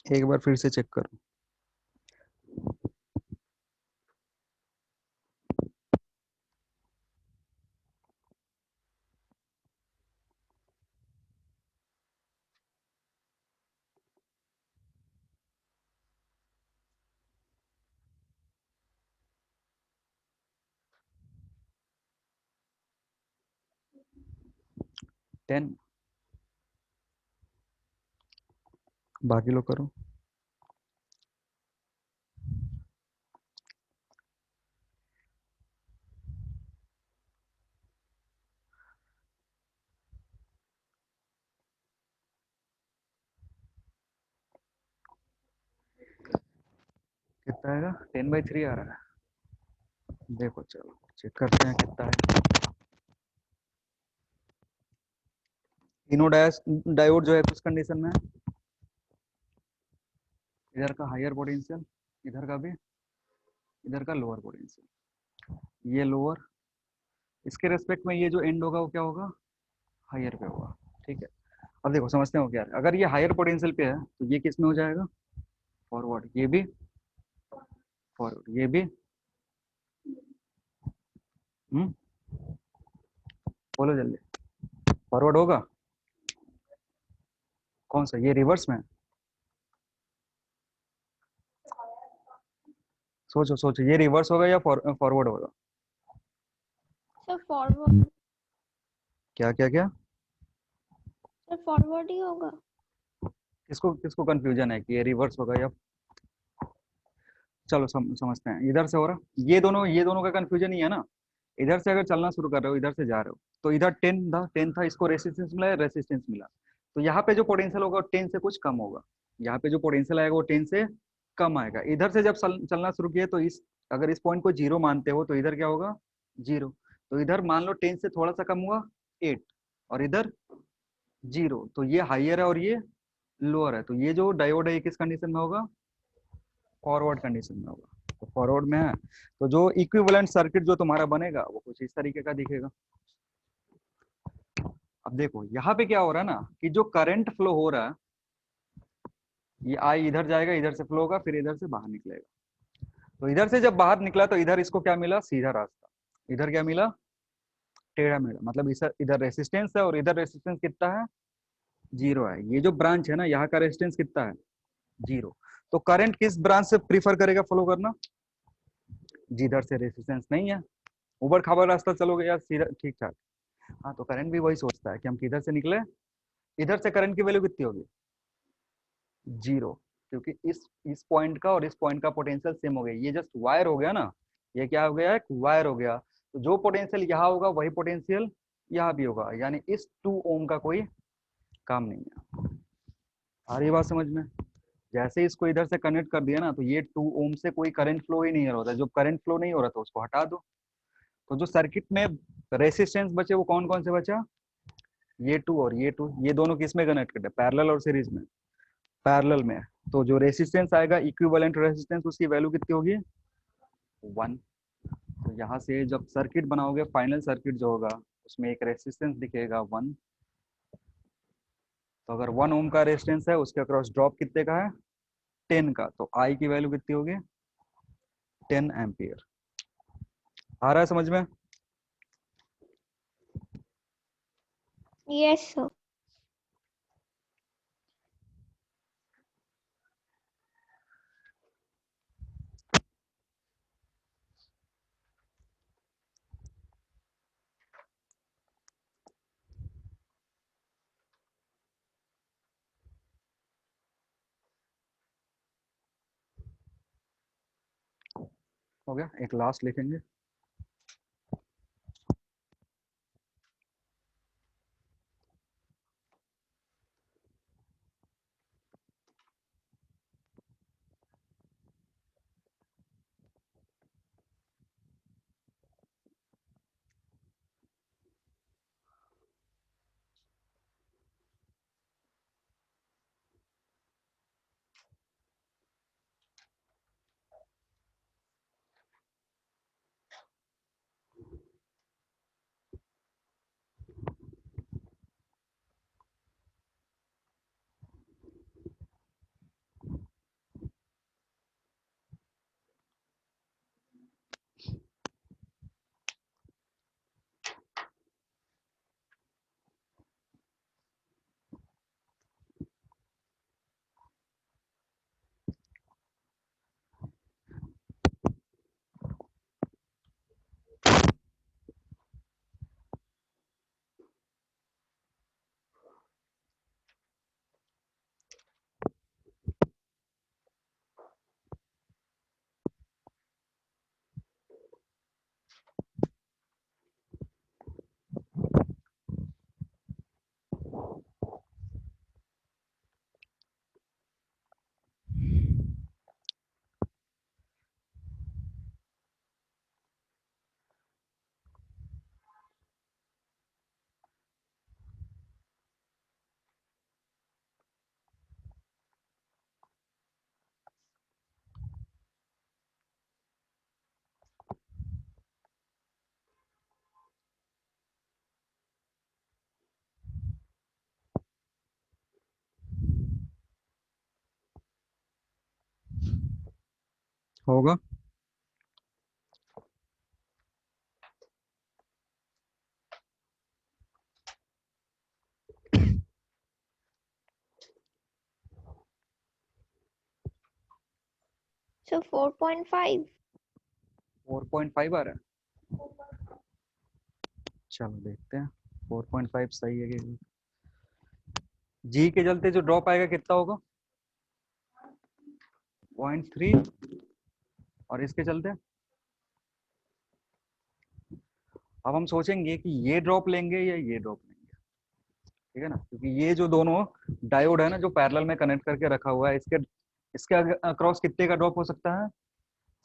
एक बार फिर से चेक करो। 10, बाकी लोग करो। कितना आएगा? 10/3 आ रहा है। देखो चलो चेक करते हैं कितना है। तीनों डायोड जो है किस कंडीशन में है? इधर का हायर पोटेंशियल, इधर का भी, इधर का लोअर पोटेंशियल। ये लोअर, इसके रेस्पेक्ट में ये जो एंड होगा वो क्या होगा? हायर पे होगा। ठीक है, अब देखो समझते हो क्या है। अगर ये हायर पोटेंशियल पे है तो ये किस में हो जाएगा? फॉरवर्ड। ये भी फॉरवर्ड, ये भी। हम्म, बोलो जल्दी। फॉरवर्ड होगा। कौन सा? ये रिवर्स में? सोचो सोचो, ये रिवर्स होगा या फॉरवर्ड होगा? Sir forward. क्या क्या क्या? सर फॉरवर्ड ही होगा। किसको किसको कंफ्यूजन है कि ये रिवर्स होगा या? चलो समझते हैं। इधर से हो रहा, ये दोनों का कंफ्यूजन ही है ना। इधर से अगर चलना शुरू कर रहे हो, इधर से जा रहे हो, तो इधर 10 था, इसको रेसिस्टेंस मिला, रेसिस्टेंस मिला, तो यहाँ पे जो पोटेंशियल होगा 10 से कुछ कम होगा। यहाँ पे जो पोटेंशियल आएगा वो 10 से कम आएगा। इधर से जब चलना शुरू किए तो इस, अगर इस पॉइंट को जीरो मानते हो तो इधर क्या होगा? जीरो। तो इधर मान लो 10 से थोड़ा सा कम हुआ 8, और इधर जीरो। तो ये हाइयर है और ये लोअर है। तो ये जो डायोड है ये किस कंडीशन में होगा? फॉरवर्ड कंडीशन में होगा। तो फॉरवर्ड में है, तो जो इक्विवेलेंट सर्किट जो तुम्हारा बनेगा वो कुछ इस तरीके का दिखेगा। अब देखो यहाँ पे क्या हो रहा है ना, कि जो करंट फ्लो हो रहा है, ये आई इधर जाएगा, इधर से फ्लो होगा, फिर इधर से बाहर निकलेगा। तो इधर से जब बाहर निकला तो इधर इसको क्या मिला? सीधा रास्ता। इधर क्या मिला? टेढ़ा मेढ़ा। मतलब इधर इधर रेसिस्टेंस है और इधर रेसिस्टेंस कितना है? जीरो है। ये जो ब्रांच है ना, यहाँ का रेसिस्टेंस कितना है? जीरो। तो करंट किस ब्रांच से प्रीफर करेगा फ्लो करना? जिधर से रेसिस्टेंस नहीं है। ऊबड़ खाबड़ रास्ता चलोगे या सीधा ठीक ठाक? हाँ, तो करंट भी वही सोचता है कि हम किधर से निकले। इधर से करंट की वैल्यू कितनी होगी? जीरो। क्योंकि इस पॉइंट का और इस पॉइंट का पोटेंशियल सेम हो गया। ये जस्ट वायर हो गया ना, ये क्या हो गया? एक वायर हो गया। तो जो पोटेंशियल यहाँ होगा वही पोटेंशियल यहाँ भी होगा, यानी इस 2 ओम का कोई काम नहीं है। आ रही बात समझ में? जैसे इसको इधर से कनेक्ट कर दिया ना, तो ये 2 ओम से कोई करंट फ्लो ही नहीं हो रहा था। जो करंट फ्लो नहीं हो रहा था उसको हटा दो। तो जो सर्किट में रेसिस्टेंस बचे वो कौन कौन से बचा? ये 2 और ये 2। ये दोनों किस में कनेक्ट करते हैं? पैरेलल और सीरीज में? पैरेलल में। तो जो रेसिस्टेंस आएगा, इक्विवेलेंट रेसिस्टेंस, उसकी वैल्यू कितनी होगी? 1। तो यहाँ से जब सर्किट बनाओगे, फाइनल सर्किट जो होगा उसमें एक रेसिस्टेंस दिखेगा 1। तो अगर 1 ओम का रेजिस्टेंस है, उसके अक्रॉस ड्रॉप कितने का है? 10 का। तो आई की वैल्यू कितनी होगी? 10 एम्पियर। आ रहा है समझ में? Yes sir. हो गया। एक लास्ट लिखेंगे। होगा? सर 4.5। 4.5 आ रहा है। चलो देखते हैं 4.5 सही है कि जी के चलते जो ड्रॉप आएगा कितना होगा? 0.3। और इसके चलते अब हम सोचेंगे कि ये ड्रॉप लेंगे या ये ड्रॉप लेंगे, ठीक है ना, क्योंकि ये जो दोनों डायोड है ना जो पैरेलल में कनेक्ट करके रखा हुआ है, इसके इसके अक्रॉस कितने का ड्रॉप हो सकता है?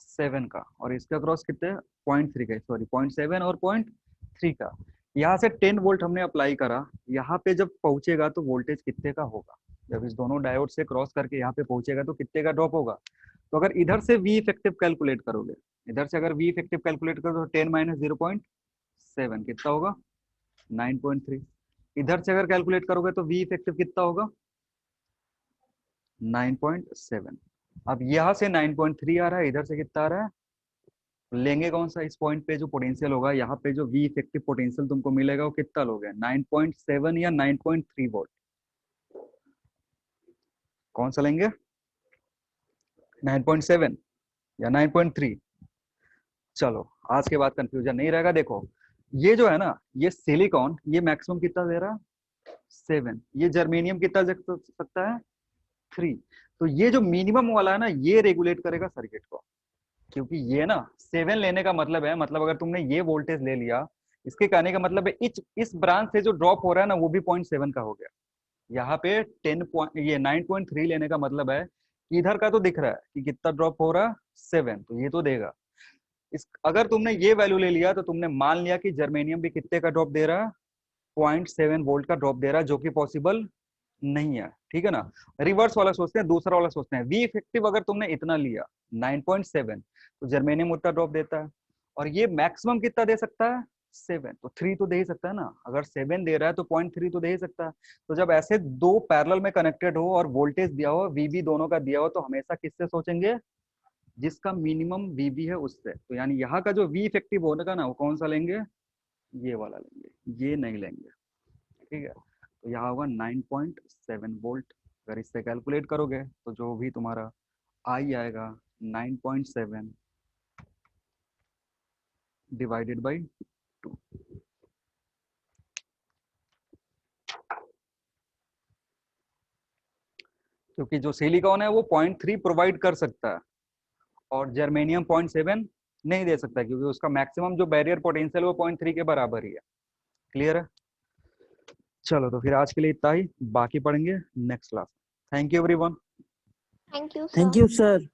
7 का। और इसके अक्रॉस कितने? 0.3 का, सॉरी 0.7 और 0.3 का। यहाँ से 10 वोल्ट हमने अप्लाई करा, यहाँ पे जब पहुंचेगा तो वोल्टेज कितने का होगा? जब इस दोनों डायोड से क्रॉस करके यहाँ पे पहुंचेगा तो कितने का ड्रॉप होगा? तो अगर इधर से वी इफेक्टिव कैलकुलेट करोगे, इधर से अगर वी इफेक्टिव कैलकुलेट करो तो 10 माइनस 0.7 कितना होगा? 9.3। इधर से अगर कैलकुलेट करोगे तो वी इफेक्टिव कितना होगा? 9.7। अब यहाँ से 9.3 आ रहा है, इधर से कितना आ रहा है? लेंगे कौन सा? इस पॉइंट पे जो पोटेंशियल होगा, यहाँ पे जो वी इफेक्टिव पोटेंशियल तुमको मिलेगा वो कितना लोगे? 9.7 या 9.3 वोल्ट? कौन सा लेंगे? 9.7 या 9.3? चलो आज के बाद कंफ्यूजन नहीं रहेगा। देखो ये जो है ना, ये सिलिकॉन ये मैक्सिमम कितना दे रहा है? 7। ये जर्मेनियम कितना दे सकता है? 3। तो ये जो मिनिमम वाला है ना, ये रेगुलेट करेगा सर्किट को, क्योंकि ये ना 7 लेने का मतलब है, मतलब अगर तुमने ये वोल्टेज ले लिया, इसके कहने का मतलब है इस ब्रांच से जो ड्रॉप हो रहा है ना वो भी 0.7 का हो गया। यहाँ पे 9.3 लेने का मतलब है कि इधर का तो दिख रहा है कि कितना ड्रॉप हो रहा है? 7, तो ये तो देगा। अगर तुमने ये वैल्यू ले लिया तो तुमने मान लिया कि जर्मेनियम भी कितने का ड्रॉप दे रहा है? 0.7 वोल्ट का ड्रॉप दे रहा है, जो कि पॉसिबल नहीं है, ठीक है ना। रिवर्स वाला सोचते हैं, दूसरा वाला सोचते हैं। वी इफेक्टिव अगर तुमने इतना लिया 9.7 तो जर्मेनियम उतना ड्रॉप देता है, और ये मैक्सिमम कितना दे सकता है? 7। तो 3 तो दे ही सकता है ना। अगर 7 दे रहा है तो 0.3 तो दे ही सकता है। तो जब ऐसे दो पैरेलल में कनेक्टेड हो और वोल्टेज दिया हो, वीबी दोनों का दिया हो, तो हमेशा किससे सोचेंगे? जिसका मिनिमम वीबी है उससे। तो यानी यहाँ का जो वी इफेक्टिव होने का ना, वो कौन सा लेंगे? ये वाला लेंगे, ये नहीं लेंगे, ठीक है। तो यहाँ होगा 9.7 वोल्ट। अगर इससे कैलकुलेट करोगे तो जो भी तुम्हारा आई आएगा 9.7 डिवाइडेड बाई 2। क्योंकि जो सिलिकॉन है वो 0.3 प्रोवाइड कर सकता है और जर्मेनियम 0.7 नहीं दे सकता, क्योंकि उसका मैक्सिमम जो बैरियर पोटेंशियल वो 0.3 के बराबर ही है। क्लियर है? चलो तो फिर आज के लिए इतना ही, बाकी पढ़ेंगे next class. Thank you everyone. Thank you thank sir. You sir.